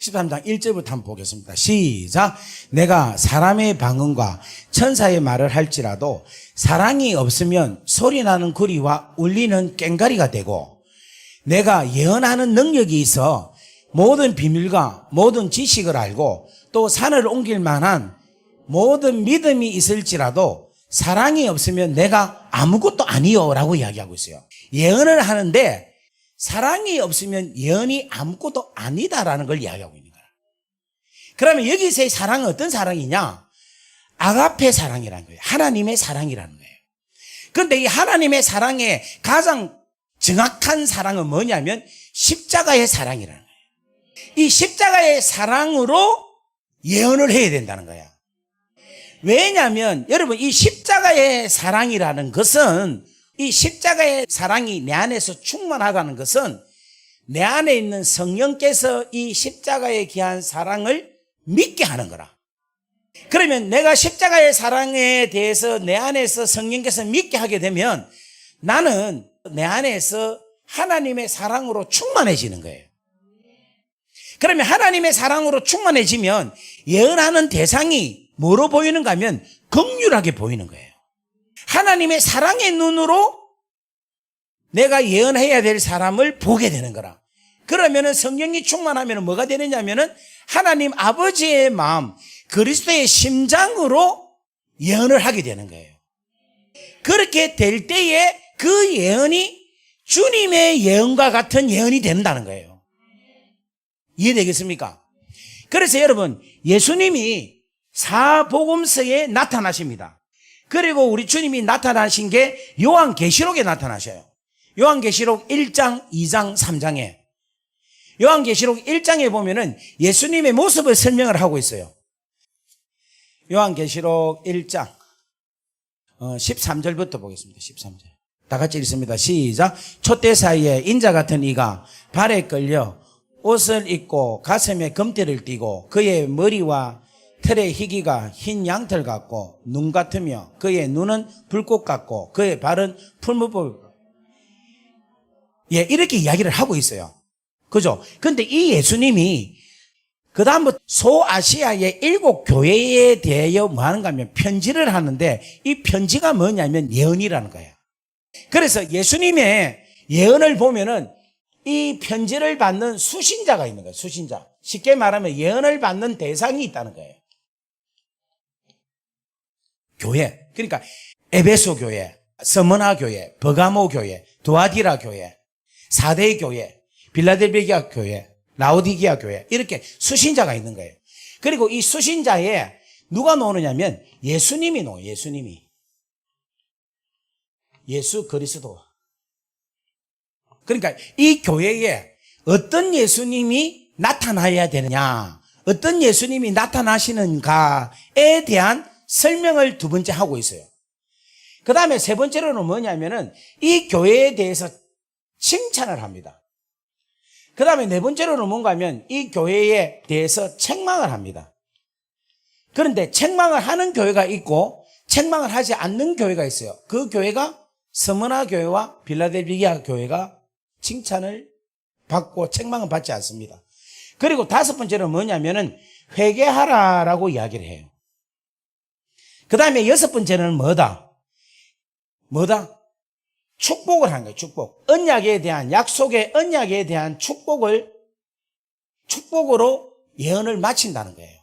13장 1절부터 한번 보겠습니다. 시작. 내가 사람의 방언과 천사의 말을 할지라도 사랑이 없으면 소리나는 구리와 울리는 꽹과리가 되고 내가 예언하는 능력이 있어 모든 비밀과 모든 지식을 알고 또 산을 옮길 만한 모든 믿음이 있을지라도 사랑이 없으면 내가 아무것도 아니요 라고 이야기하고 있어요. 예언을 하는데 사랑이 없으면 예언이 아무것도 아니다라는 걸 이야기하고 있는 거야. 그러면 여기서의 사랑은 어떤 사랑이냐? 아가페 사랑이라는 거예요. 하나님의 사랑이라는 거예요. 그런데 이 하나님의 사랑의 가장 정확한 사랑은 뭐냐면 십자가의 사랑이라는 거예요. 이 십자가의 사랑으로 예언을 해야 된다는 거야. 왜냐하면 여러분 이 십자가의 사랑이라는 것은 이 십자가의 사랑이 내 안에서 충만하다는 것은 내 안에 있는 성령께서 이 십자가에 기한 사랑을 믿게 하는 거라. 그러면 내가 십자가의 사랑에 대해서 내 안에서 성령께서 믿게 하게 되면 나는 내 안에서 하나님의 사랑으로 충만해지는 거예요. 그러면 하나님의 사랑으로 충만해지면 예언하는 대상이 뭐로 보이는가 하면 긍휼하게 보이는 거예요. 하나님의 사랑의 눈으로 내가 예언해야 될 사람을 보게 되는 거라. 그러면은 성령이 충만하면 뭐가 되느냐면은 하나님 아버지의 마음, 그리스도의 심장으로 예언을 하게 되는 거예요. 그렇게 될 때에 그 예언이 주님의 예언과 같은 예언이 된다는 거예요. 이해되겠습니까? 그래서 여러분, 예수님이 사복음서에 나타나십니다. 그리고 우리 주님이 나타나신 게 요한계시록에 나타나셔요. 요한계시록 1장, 2장, 3장에. 요한계시록 1장에 보면은 예수님의 모습을 설명을 하고 있어요. 요한계시록 1장 13절부터 보겠습니다. 13절. 다 같이 읽습니다. 시작. 촛대 사이에 인자 같은 이가 발에 끌려 옷을 입고 가슴에 금띠를 띠고 그의 머리와 털의 희기가 흰 양털 같고 눈 같으며 그의 눈은 불꽃 같고 그의 발은 풀무불. 예, 이렇게 이야기를 하고 있어요. 그죠? 근데 이 예수님이 그 다음부터 소아시아의 7 교회에 대하여 뭐 하는가 하면 편지를 하는데 이 편지가 뭐냐면 예언이라는 거예요. 그래서 예수님의 예언을 보면은 이 편지를 받는 수신자가 있는 거예요. 수신자. 쉽게 말하면 예언을 받는 대상이 있다는 거예요. 교회. 그러니까 에베소 교회, 스무나 교회, 버가모 교회, 두아디라 교회, 사대 교회, 빌라델비아 교회, 라오디게아 교회, 이렇게 수신자가 있는 거예요. 그리고 이 수신자에 누가 나오느냐면 예수님이 나와요. 예수님이. 예수 그리스도. 그러니까 이 교회에 어떤 예수님이 나타나야 되느냐, 어떤 예수님이 나타나시는가에 대한 설명을 두 번째 하고 있어요. 그 다음에 세 번째로는 뭐냐면은 이 교회에 대해서 칭찬을 합니다. 그 다음에 네 번째로는 뭔가 하면 이 교회에 대해서 책망을 합니다. 그런데 책망을 하는 교회가 있고 책망을 하지 않는 교회가 있어요. 그 교회가 스무나 교회와 빌라델비아 교회가 칭찬을 받고 책망을 받지 않습니다. 그리고 다섯 번째는 뭐냐면은 회개하라라고 이야기를 해요. 그 다음에 여섯 번째는 뭐다? 축복을 한 거예요. 축복. 언약에 대한, 약속의 언약에 대한 축복으로 예언을 마친다는 거예요.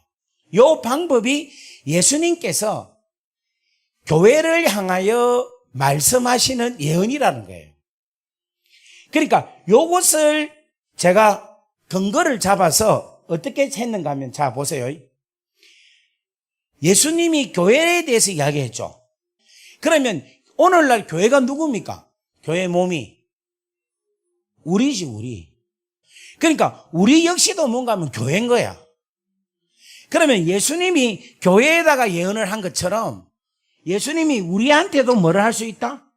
이 방법이 예수님께서 교회를 향하여 말씀하시는 예언이라는 거예요. 그러니까 요것을 제가 근거를 잡아서 어떻게 했는가 하면, 자 보세요. 예수님이 교회에 대해서 이야기했죠. 그러면 오늘날 교회가 누굽니까? 교회 몸이 우리지, 우리. 그러니까 우리 역시도 뭔가 하면 교회인 거야. 그러면 예수님이 교회에다가 예언을 한 것처럼 예수님이 우리한테도 뭐를 할 수 있다?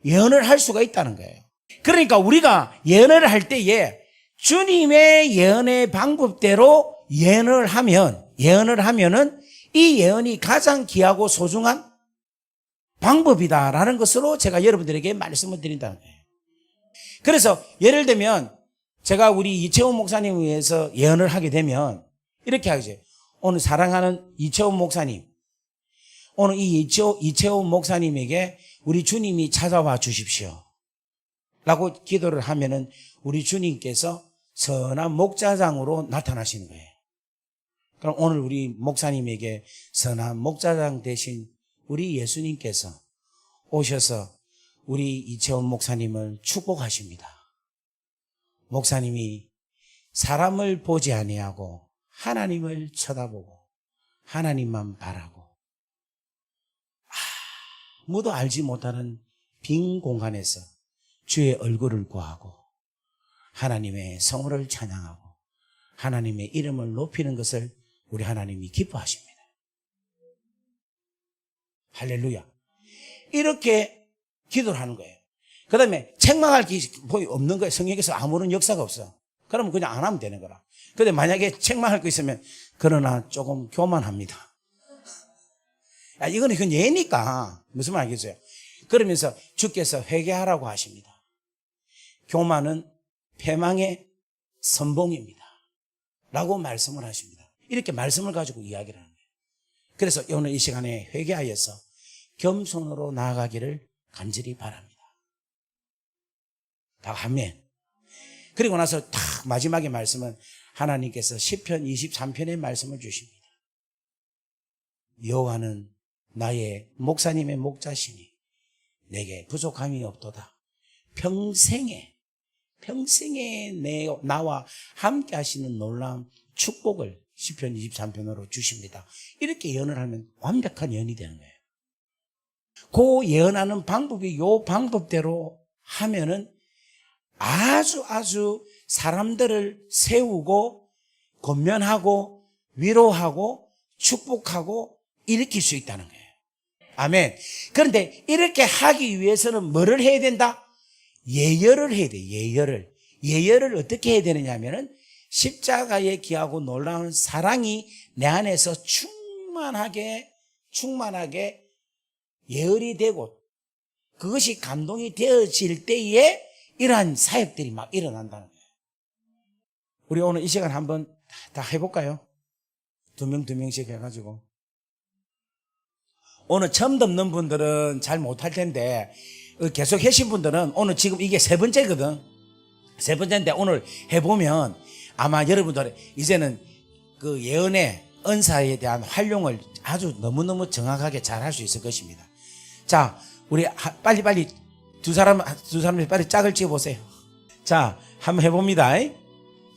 예언을 할 수가 있다는 거예요. 그러니까 우리가 예언을 할 때에 주님의 예언의 방법대로 예언을 하면은 이 예언이 가장 귀하고 소중한 방법이다라는 것으로 제가 여러분들에게 말씀을 드린다는 거예요. 그래서 예를 들면 제가 우리 이채원 목사님을 위해서 예언을 하게 되면 이렇게 하죠. 오늘 사랑하는 이채원 목사님, 오늘 이 이채원 목사님에게 우리 주님이 찾아와 주십시오 라고 기도를 하면은 우리 주님께서 선한 목자장으로 나타나시는 거예요. 그럼 오늘 우리 목사님에게 선한 목자장 대신 우리 예수님께서 오셔서 우리 이채원 목사님을 축복하십니다. 목사님이 사람을 보지 아니하고 하나님을 쳐다보고 하나님만 바라고 아무도 알지 못하는 빈 공간에서 주의 얼굴을 구하고 하나님의 성호를 찬양하고 하나님의 이름을 높이는 것을 우리 하나님이 기뻐하십니다. 할렐루야. 이렇게 기도를 하는 거예요. 그 다음에 책망할 게 없는 거예요. 성경에서 아무런 역사가 없어. 그러면 그냥 안 하면 되는 거라. 근데 만약에 책망할 거 있으면 그러나 조금 교만합니다. 이거는 그건 예니까 무슨 말 알겠어요? 그러면서 주께서 회개하라고 하십니다. 교만은 패망의 선봉입니다. 라고 말씀을 하십니다. 이렇게 말씀을 가지고 이야기를 하는 거예요. 그래서 오늘 이 시간에 회개하여서 겸손으로 나아가기를 간절히 바랍니다. 다 아멘. 그리고 나서 딱 마지막에 말씀은 하나님께서 시편 23편의 말씀을 주십니다. 여호와는 나의 목사님의 목자시니 내게 부족함이 없도다. 평생에 나와 함께 하시는 놀라운 축복을 시편 23편으로 주십니다. 이렇게 예언을 하면 완벽한 예언이 되는 거예요. 그 예언하는 방법이 요 방법대로 하면은 아주 사람들을 세우고 권면하고 위로하고 축복하고 일으킬 수 있다는 거예요. 아멘. 그런데 이렇게 하기 위해서는 뭐를 해야 된다? 예열을 해야 돼. 예열을 어떻게 해야 되느냐 하면은 십자가에 기하고 놀라운 사랑이 내 안에서 충만하게 예열이 되고 그것이 감동이 되어질 때에 이러한 사역들이 막 일어난다는 거예요. 우리 오늘 이 시간 한번 다 해볼까요? 두 명씩 해가지고. 오늘 처음 듣는 분들은 잘 못할 텐데 계속 하신 분들은 오늘 지금 이게 세 번째거든. 세 번째인데 오늘 해보면 아마 여러분들 이제는 그 예언의 은사에 대한 활용을 아주 너무너무 정확하게 잘 할 수 있을 것입니다. 자, 우리 빨리 두 사람이 빨리 짝을 지어보세요. 자, 한번 해봅니다.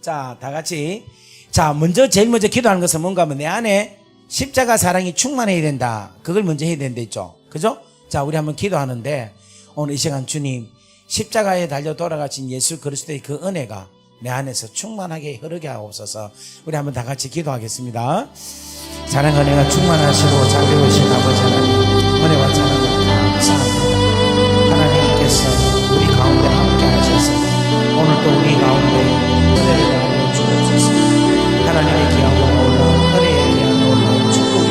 자, 다 같이. 자, 제일 먼저 기도하는 것은 뭔가 하면 내 안에 십자가 사랑이 충만해야 된다. 그걸 먼저 해야 된다 했죠. 그죠? 자, 우리 한번 기도하는데 오늘 이 시간 주님 십자가에 달려 돌아가신 예수 그리스도의 그 은혜가 내 안에서 충만하게 흐르게 하옵소서. 우리 한번 다 같이 기도하겠습니다. 사랑 은혜가 충만하시고 자비로우신 아버지 하나님 은혜와 사랑을 감사합니다. 하나님께서 우리 가운데 함께 하셔서 오늘 또 우리 가운데 은혜를 베풀어 주옵소서. 하나님의 귀하고 놀라운 은혜에 대한 놀라운 축복이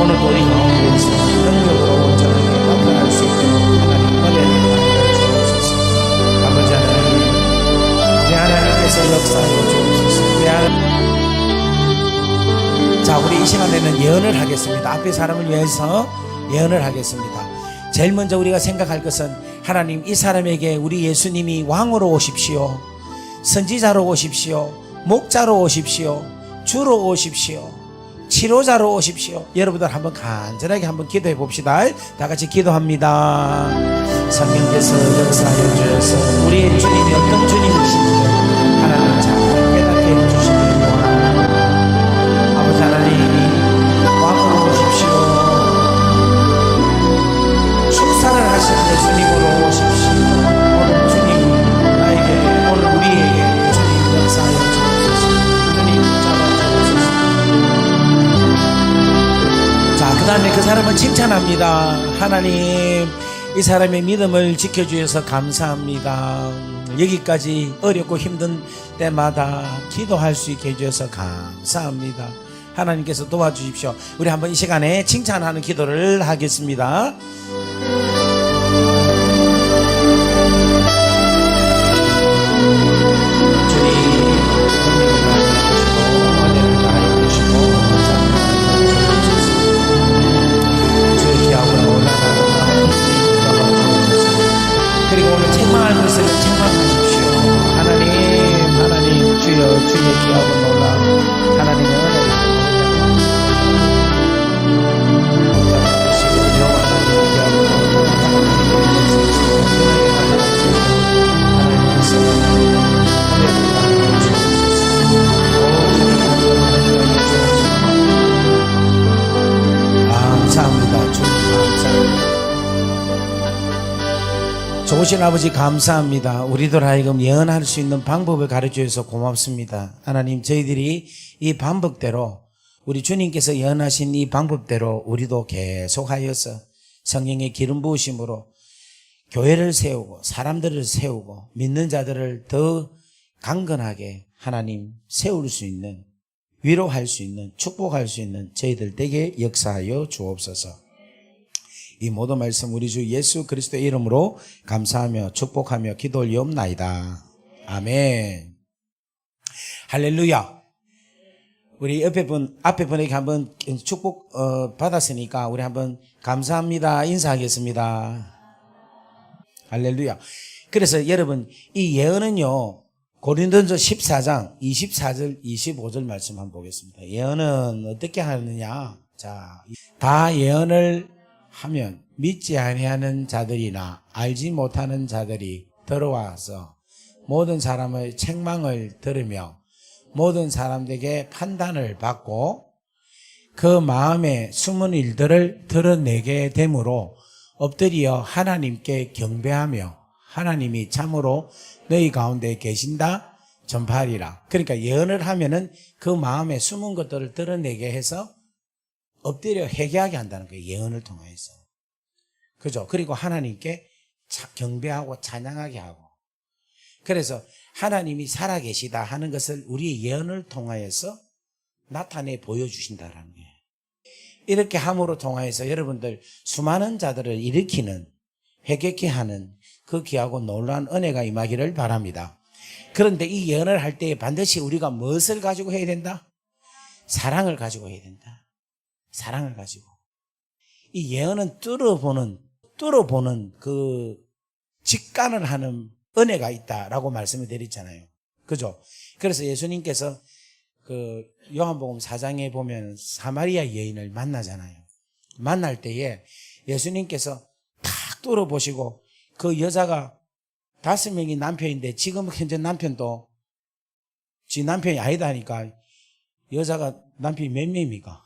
오늘도 우리 가운데에서 능력으로 온전하게 나타날 수 있도록 하나님 은혜를 베풀어 주옵소서. 아버지 하나님 내 하나님께서 역사하여 주옵소서. 내 하나님. 자, 우리 이 시간에는 예언을 하겠습니다. 앞에 사람을 위해서 예언을 하겠습니다. 제일 먼저 우리가 생각할 것은 하나님 이 사람에게 우리 예수님이 왕으로 오십시오. 선지자로 오십시오. 목자로 오십시오. 주로 오십시오. 치료자로 오십시오. 여러분들 한번 간절하게 한번 기도해 봅시다. 다 같이 기도합니다. 성령께서 역사하여 주셔서 우리의 주님이 어떤 주님이신지 하나님 잘 깨닫게 해주시기를 원합니다. 아버지 하나님 왕으로 오십시오. 축사를 하시는 예수님으로 오십시오. 오늘 주님 나에게 오늘 우리에게 주님 역사하여 주옵소서. 주님 잡아주옵소서. 자, 그 다음에 그 사람을 칭찬합니다. 하나님 이 사람의 믿음을 지켜주셔서 감사합니다. 여기까지 어렵고 힘든 때마다 기도할 수 있게 해주셔서 감사합니다. 하나님께서 도와주십시오. 우리 한번 이 시간에 칭찬하는 기도를 하겠습니다. 그리고 오늘 책망할 것을 책망하십시오. 하나님 주의 귀하고 놀라운 하나님의 은혜를 감사합니다. 주님 감사합니다. 좋으신 아버지 감사합니다. 우리들 하여금 예언할 수 있는 방법을 가르쳐주셔서 고맙습니다. 하나님, 저희들이 이 방법대로, 우리 주님께서 예언하신 이 방법대로 우리도 계속하여서 성령의 기름 부으심으로 교회를 세우고 사람들을 세우고 믿는 자들을 더 강건하게 하나님 세울 수 있는, 위로할 수 있는, 축복할 수 있는 저희들 댁에 역사하여 주옵소서. 이 모든 말씀 우리 주 예수 그리스도의 이름으로 감사하며 축복하며 기도 올리옵나이다. 아멘. 할렐루야. 우리 앞에 분에게 한번 축복 받았으니까 우리 한번 감사합니다 인사하겠습니다. 할렐루야. 그래서 여러분, 이 예언은요, 고린도전서 14장 24절 25절 말씀 한번 보겠습니다. 예언은 어떻게 하느냐? 자, 다 예언을 하면 믿지 아니하는 자들이나 알지 못하는 자들이 들어와서 모든 사람의 책망을 들으며 모든 사람들에게 판단을 받고 그 마음에 숨은 일들을 드러내게 되므로 엎드려 하나님께 경배하며 하나님이 참으로 너희 가운데 계신다 전파하리라. 그러니까 예언을 하면은 그 마음에 숨은 것들을 드러내게 해서 엎드려 회개하게 한다는 거예요. 예언을 통해서. 그죠? 그리고 하나님께 경배하고 찬양하게 하고. 그래서 하나님이 살아계시다 하는 것을 우리의 예언을 통하여서 나타내 보여주신다라는 거예요. 이렇게 함으로 통하여서 여러분들 수많은 자들을 일으키는, 회개케 하는 그 귀하고 놀라운 은혜가 임하기를 바랍니다. 그런데 이 예언을 할 때 반드시 우리가 무엇을 가지고 해야 된다? 사랑을 가지고 해야 된다. 사랑을 가지고. 이 예언은 뚫어보는 그 직관을 하는 은혜가 있다라고 말씀을 드렸잖아요. 그죠? 그래서 예수님께서 그 요한복음 4장에 보면 사마리아 여인을 만나잖아요. 만날 때에 예수님께서 탁 뚫어보시고 그 여자가 5명이 남편인데 지금 현재 남편도 지 남편이 아니다 하니까 여자가 남편이 몇 명입니까?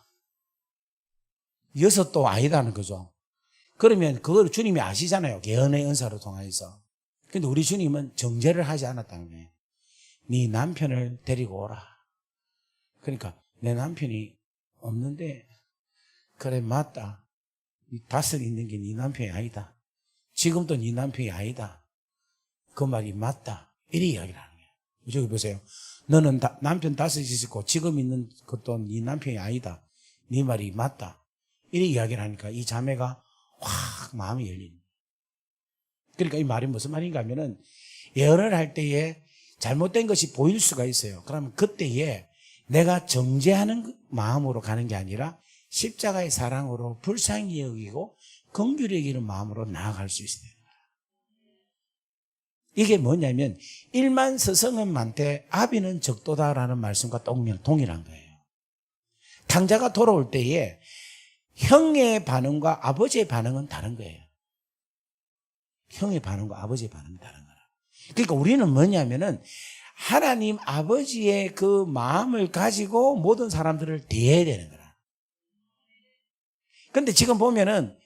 6도 아니다는 거죠. 그러면 그걸 주님이 아시잖아요. 예언의 은사로 통해서. 근데 우리 주님은 정죄를 하지 않았다는 거예요. 네 남편을 데리고 오라. 그러니까 내 남편이 없는데, 그래 맞다. 5 있는 게 네 남편이 아니다. 지금도 네 남편이 아니다. 그 말이 맞다. 이렇게 이야기를 하는 거예요. 저기 보세요. 너는 남편 5 있고 지금 있는 것도 네 남편이 아니다. 네 말이 맞다. 이렇게 이야기를 하니까 이 자매가 확 마음이 열리는 거예요. 그러니까 이 말이 무슨 말인가 하면은 예언을 할 때에 잘못된 것이 보일 수가 있어요. 그러면 그때에 내가 정죄하는 마음으로 가는 게 아니라 십자가의 사랑으로 불쌍히 여기고 긍휼히 여기는 마음으로 나아갈 수 있어요. 이게 뭐냐면 일만 서성은 많되 아비는 적도다라는 말씀과 동일한 거예요. 탕자가 돌아올 때에 형의 반응과 아버지의 반응은 다른 거예요. 형의 반응과 아버지의 반응은 다른 거라. 그러니까 우리는 뭐냐면은 하나님 아버지의 그 마음을 가지고 모든 사람들을 대해야 되는 거라. 근데 지금 보면은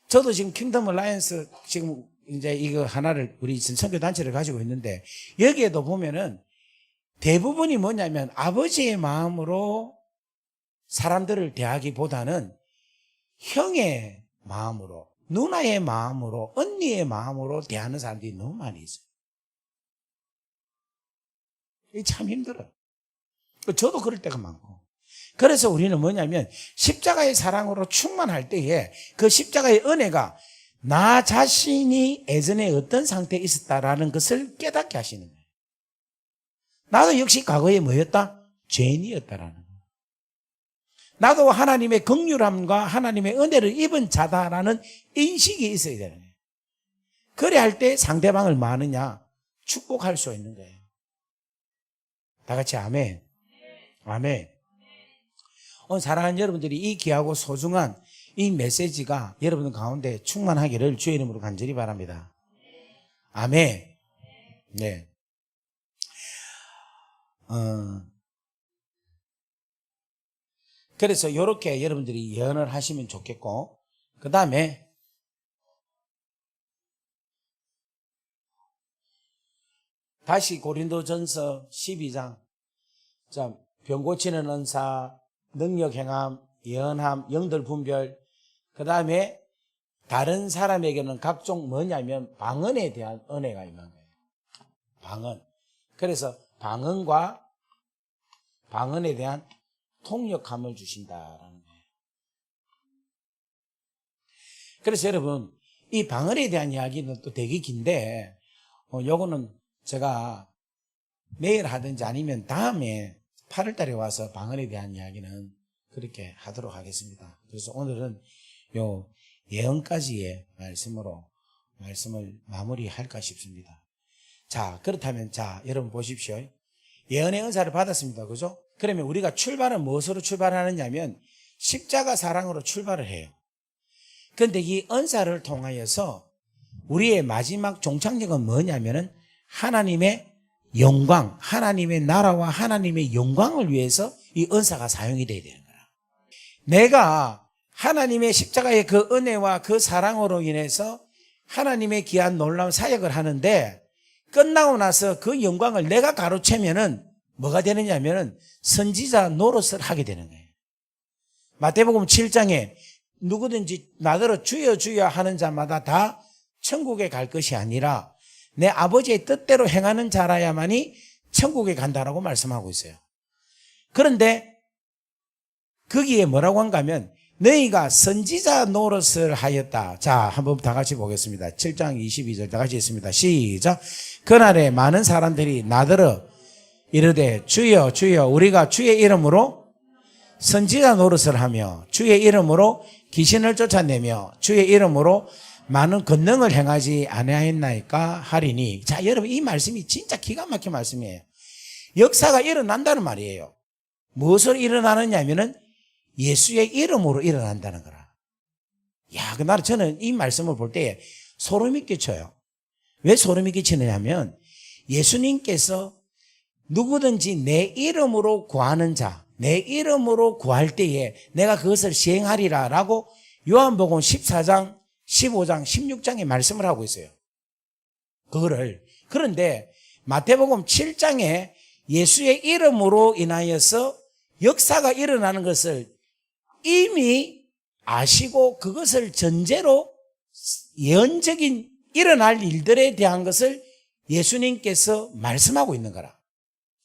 저도 지금 킹덤 얼라이언스 지금 이제 이거 하나를 우리 선교단체를 가지고 있는데 여기에도 보면은 대부분이 뭐냐면 아버지의 마음으로 사람들을 대하기보다는 형의 마음으로, 누나의 마음으로, 언니의 마음으로 대하는 사람들이 너무 많이 있어요. 이게 참 힘들어요. 저도 그럴 때가 많고. 그래서 우리는 뭐냐면 십자가의 사랑으로 충만할 때에 그 십자가의 은혜가 나 자신이 예전에 어떤 상태에 있었다라는 것을 깨닫게 하시는 거예요. 나도 역시 과거에 뭐였다? 죄인이었다라는 거예요. 나도 하나님의 긍휼함과 하나님의 은혜를 입은 자다라는 인식이 있어야 되는 거예요. 그래 할 때 상대방을 뭐 하느냐? 축복할 수 있는 거예요. 다 같이 아멘. 아멘. 오늘 사랑하는 여러분들이 이 귀하고 소중한 이 메시지가 여러분 가운데 충만하기를 주의 이름으로 간절히 바랍니다. 아멘. 네. 그래서 이렇게 여러분들이 예언을 하시면 좋겠고, 그 다음에 다시 고린도전서 12장. 자, 병 고치는 은사, 능력 행함, 예언함, 영들 분별. 그 다음에 다른 사람에게는 각종 뭐냐면 방언에 대한 은혜가 있는 거예요. 방언. 그래서 방언에 대한 통역함을 주신다라는 거예요. 그래서 여러분, 이 방언에 대한 이야기는 또 되게 긴데, 요거는 제가 내일 하든지 아니면 다음에 8월 달에 와서 방언에 대한 이야기는 그렇게 하도록 하겠습니다. 그래서 오늘은 요 예언까지의 말씀을 마무리할까 싶습니다. 자, 그렇다면 자, 여러분 보십시오. 예언의 은사를 받았습니다. 그죠? 그러면 우리가 출발은 무엇으로 출발하느냐면 십자가 사랑으로 출발을 해요. 그런데 이 은사를 통하여서 우리의 마지막 종착역은 뭐냐면은 하나님의 영광, 하나님의 나라와 하나님의 영광을 위해서 이 은사가 사용이 돼야 되는 거야. 내가 하나님의 십자가의 그 은혜와 그 사랑으로 인해서 하나님의 귀한 놀라운 사역을 하는데 끝나고 나서 그 영광을 내가 가로채면은 뭐가 되느냐면은 선지자 노릇을 하게 되는 거예요. 마태복음 7장에 누구든지 나더러 주여 주여 하는 자마다 다 천국에 갈 것이 아니라 내 아버지의 뜻대로 행하는 자라야만이 천국에 간다라고 말씀하고 있어요. 그런데 거기에 뭐라고 한가 하면 너희가 선지자 노릇을 하였다. 자, 한번 다 같이 보겠습니다. 7장 22절 다 같이 있습니다. 시작. 그날에 많은 사람들이 나더러 이르되 주여 주여 우리가 주의 이름으로 선지자 노릇을 하며 주의 이름으로 귀신을 쫓아내며 주의 이름으로 많은 권능을 행하지 아니하였나이까 하리니. 자, 여러분 이 말씀이 진짜 기가 막힌 말씀이에요. 역사가 일어난다는 말이에요. 무엇으로 일어나느냐 하면은 예수의 이름으로 일어난다는 거라. 야, 그날 저는 이 말씀을 볼 때 소름이 끼쳐요. 왜 소름이 끼치느냐 하면 예수님께서 누구든지 내 이름으로 구하는 자, 내 이름으로 구할 때에 내가 그것을 시행하리라 라고 요한복음 14장, 15장, 16장에 말씀을 하고 있어요. 그런데 마태복음 7장에 예수의 이름으로 인하여서 역사가 일어나는 것을 이미 아시고 그것을 전제로 예언적인 일어날 일들에 대한 것을 예수님께서 말씀하고 있는 거라.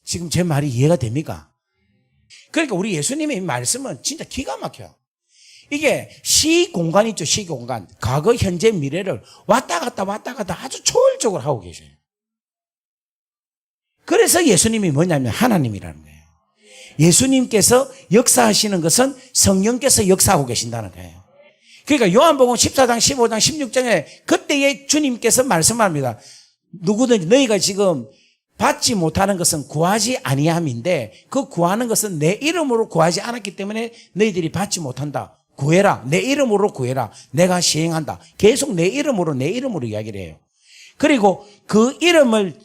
지금 제 말이 이해가 됩니까? 그러니까 우리 예수님의 말씀은 진짜 기가 막혀요. 이게 시공간 있죠, 시공간. 과거, 현재, 미래를 왔다 갔다 아주 초월적으로 하고 계셔요. 그래서 예수님이 뭐냐면 하나님이라는 거예요. 예수님께서 역사하시는 것은 성령께서 역사하고 계신다는 거예요. 그러니까 요한복음 14장, 15장, 16장에 그때의 주님께서 말씀합니다. 누구든지 너희가 지금 받지 못하는 것은 구하지 아니함인데 그 구하는 것은 내 이름으로 구하지 않았기 때문에 너희들이 받지 못한다. 구해라. 내 이름으로 구해라. 내가 시행한다. 계속 내 이름으로 이야기를 해요. 그리고 그 이름을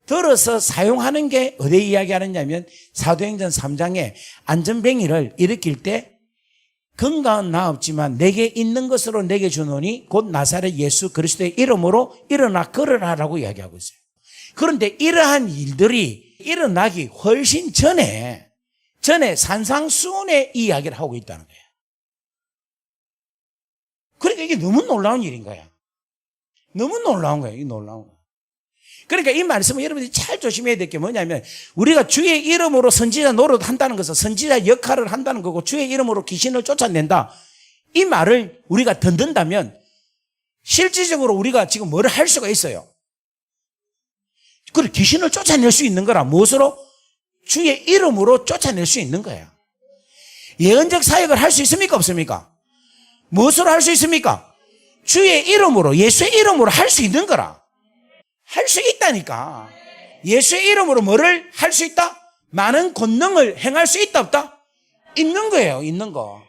들어서 사용하는 게 어디에 이야기하느냐면 사도행전 3장에 안전뱅이를 일으킬 때 건강은 나 없지만 내게 있는 것으로 내게 주노니 곧 나사렛 예수 그리스도의 이름으로 일어나 걸으라라고 이야기하고 있어요. 그런데 이러한 일들이 일어나기 훨씬 전에 산상수훈의 이야기를 하고 있다는 거예요. 그러니까 이게 너무 놀라운 일인 거야. 너무 놀라운 거예요. 이게 놀라운 거예요. 그러니까 이 말씀은 여러분들이 잘 조심해야 될 게 뭐냐면 우리가 주의 이름으로 선지자 노릇 한다는 것은 선지자 역할을 한다는 거고 주의 이름으로 귀신을 쫓아낸다. 이 말을 우리가 듣는다면 실질적으로 우리가 지금 뭐를 할 수가 있어요. 그래, 귀신을 쫓아낼 수 있는 거라. 무엇으로? 주의 이름으로 쫓아낼 수 있는 거야. 예언적 사역을 할 수 있습니까? 없습니까? 무엇으로 할 수 있습니까? 주의 이름으로, 예수의 이름으로 할 수 있는 거라. 할 수 있다니까. 예수의 이름으로 뭐를 할 수 있다? 많은 권능을 행할 수 있다 없다? 있는 거예요. 있는 거.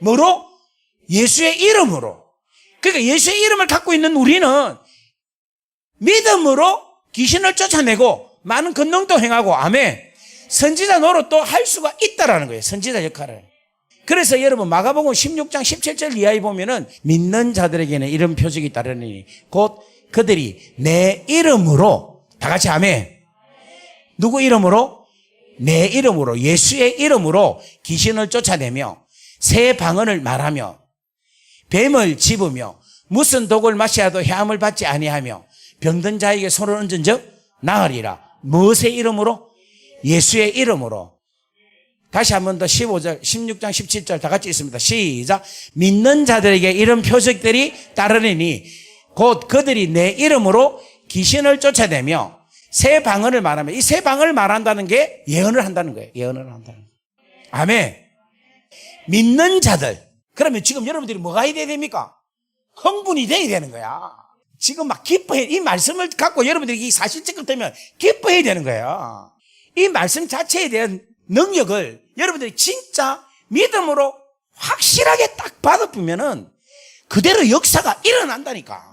뭐로? 예수의 이름으로. 그러니까 예수의 이름을 갖고 있는 우리는 믿음으로 귀신을 쫓아내고 많은 권능도 행하고, 아멘, 선지자 노릇도 할 수가 있다라는 거예요. 선지자 역할을. 그래서 여러분 마가복음 16장 17절 이하에 보면은 믿는 자들에게는 이런 표적이 따르니 곧 그들이 내 이름으로, 다 같이 아멘. 누구 이름으로? 내 이름으로, 예수의 이름으로 귀신을 쫓아내며 새 방언을 말하며 뱀을 집으며 무슨 독을 마셔도 해함을 받지 아니하며 병든 자에게 손을 얹은 적 나으리라. 무엇의 이름으로? 예수의 이름으로. 다시 한 번 더 15절, 16장 17절 다 같이 있습니다. 시작. 믿는 자들에게 이런 표적들이 따르리니 곧 그들이 내 이름으로 귀신을 쫓아내며 새 방언을 말하며, 이 새 방언을 말한다는 게 예언을 한다는 거예요. 예언을 한다는 거예요. 아멘. 믿는 자들. 그러면 지금 여러분들이 뭐가 해야 됩니까? 흥분이 돼야 되는 거야. 지금 막 기뻐해. 이 말씀을 갖고 여러분들이 이 사실적을 들면 기뻐해야 되는 거예요. 이 말씀 자체에 대한 능력을 여러분들이 진짜 믿음으로 확실하게 딱 받아보면은 그대로 역사가 일어난다니까.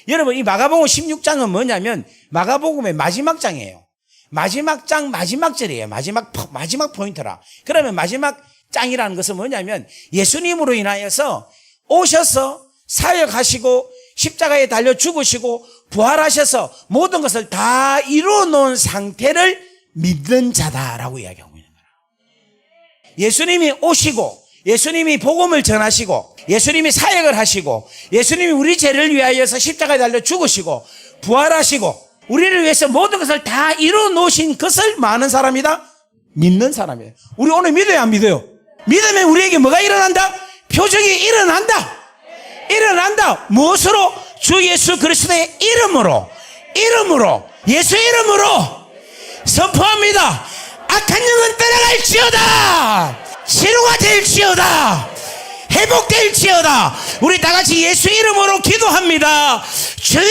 여러분, 이 마가복음 16장은 뭐냐면 마가복음의 마지막 장이에요. 마지막 장 마지막 절이에요. 마지막 포인트라. 그러면 마지막 장이라는 것은 뭐냐면 예수님으로 인하여서 오셔서 사역하시고 십자가에 달려 죽으시고 부활하셔서 모든 것을 다 이루어 놓은 상태를 믿는 자다라고 이야기하고 있는 거예요. 예수님이 오시고 예수님이 복음을 전하시고 예수님이 사역을 하시고 예수님이 우리 죄를 위하여서 십자가에 달려 죽으시고 부활하시고 우리를 위해서 모든 것을 다 이루어 놓으신 것을 많은 사람이다? 믿는 사람이에요. 우리 오늘 믿어요, 안 믿어요? 믿으면 우리에게 뭐가 일어난다? 표적이 일어난다. 일어난다. 무엇으로? 주 예수 그리스도의 이름으로 예수 이름으로 선포합니다. 악한 영은 떠나갈지어다. 치료가 될지어다. 회복될지어다. 우리 다 같이 예수 이름으로 기도합니다. 주여